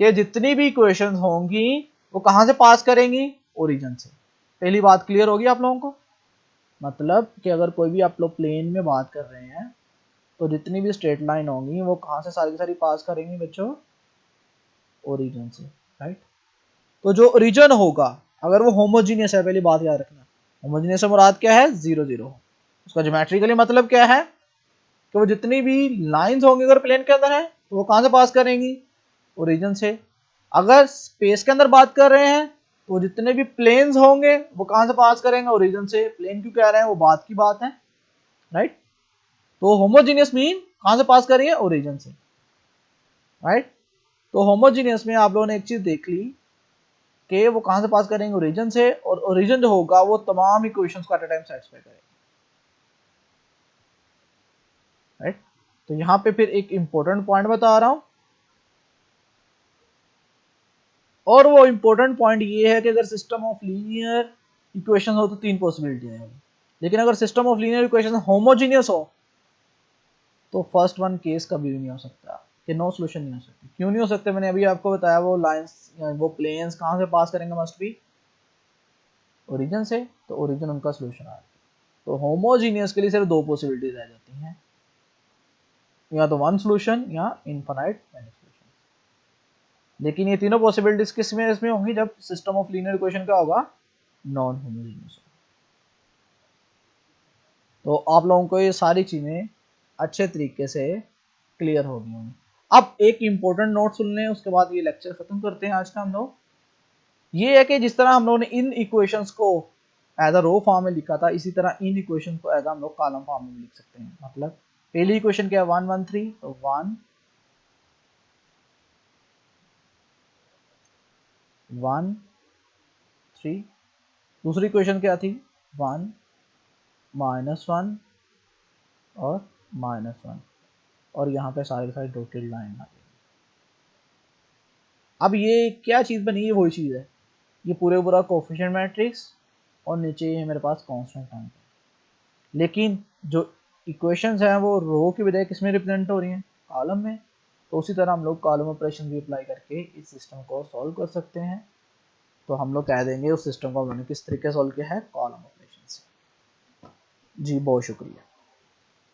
कि जितनी भी इक्वेशंस होंगी वो कहां से पास करेंगी? ओरिजिन से। पहली बात क्लियर होगी आप लोगों को? मतलब कि अगर कोई भी आप लोग प्लेन में बात कर रहे हैं तो जितनी भी स्ट्रेट लाइन होंगी वो कहां से सारी की सारी पास करेंगी बच्चों? ओरिजिन से। राइट, तो जो ओरिजिन होगा अगर वो होमोजीनियस है, पहली बात याद रखना, होमोजीनियस से मुराद क्या है? 0 0। उसका ज्योमेट्रिकली मतलब क्या है कि वो जितनी भी लाइंस होंगी अगर प्लेन के अंदर है तो वो कहां से पास करेंगी? ओरिजिन से। अगर स्पेस के अंदर बात कर रहे हैं तो जितने भी प्लेन्स होंगे वो कहां से पास करेंगे? ओरिजिन से। प्लेन क्यों कह रहे हैं वो बात की बात है। राइट, तो होमोजीनियस मीन कहां से पास कर रही है? ओरिजिन से। राइट, तो होमोजीनियस में आप लोगों ने एक चीज देख ली कि वो कहां से पास करेंगे? ओरिजिन से, और ओरिजिन जो होगा वो तमाम इक्वेशंस को एट अ टाइम सेटिस्फाई करेगा। राइट, तो यहां पे फिर एक इंपॉर्टेंट पॉइंट बता रहा हूं, और वो इंपॉर्टेंट पॉइंट ये है कि अगर सिस्टम ऑफ लीनियर इक्वेशन हो तो तीन पॉसिबिलिटी है, लेकिन अगर system of linear equation homogeneous हो तो फर्स्ट वन केस कभी भी नहीं हो सकता कि नो सोल्यूशन नहीं हो सकती। क्यों नहीं हो सकते, मैंने अभी आपको बताया, वो लाइंस वो प्लेन्स कहाँ से पास करेंगे, मस्ट बी ओरिजिन से, तो ओरिजिन उनका सोल्यूशन आ। तो होमोजीनियस के लिए सिर्फ दो पॉसिबिलिटीज रह जाती हैं, या तो वन सोल्यूशन या इनफाइनाइट मैनी सोल्यूशन। लेकिन ये तीनों पॉसिबिलिटीज किस में इसमें होंगी, जब सिस्टम ऑफ लीनियर इक्वेशन क्या होगा, नॉन होमोजीनियस। तो आप लोगों को ये सारी चीजें अच्छे तरीके से क्लियर हो गई होंगी। अब एक इंपॉर्टेंट नोट सुन लें, उसके बाद ये लेक्चर खत्म करते हैं आज का हम लोग। ये है कि जिस तरह हम लोगों ने इन इक्वेशंस को एज अ रो फॉर्म में लिखा था, इसी तरह इन इक्वेशन को एज हम लोग कॉलम फॉर्म में लिख सकते हैं। मतलब पहली इक्वेशन क्या है, 1 1 3, तो 1 1 3। दूसरी इक्वेशन क्या थी, 1 -1 और -1, और यहाँ पे सारे सारे डॉटेड लाइन आ गई। अब ये क्या चीज बनी, ये वही चीज है, ये पूरे पूरा कोफिशिएंट मैट्रिक्स, और नीचे ये मेरे पास कांस्टेंट टर्म। लेकिन जो इक्वेशंस हैं वो रो की बजाय किस में रिप्रेजेंट हो रही हैं, कॉलम में। तो उसी तरह हम लोग कॉलम ऑपरेशन भी अप्लाई करके इस सिस्टम को सॉल्व कर सकते हैं। तो हम लोग कह देंगे उस सिस्टम को हमने किस तरीके सॉल्व किया है, कॉलम ऑपरेशन से। जी बहुत शुक्रिया।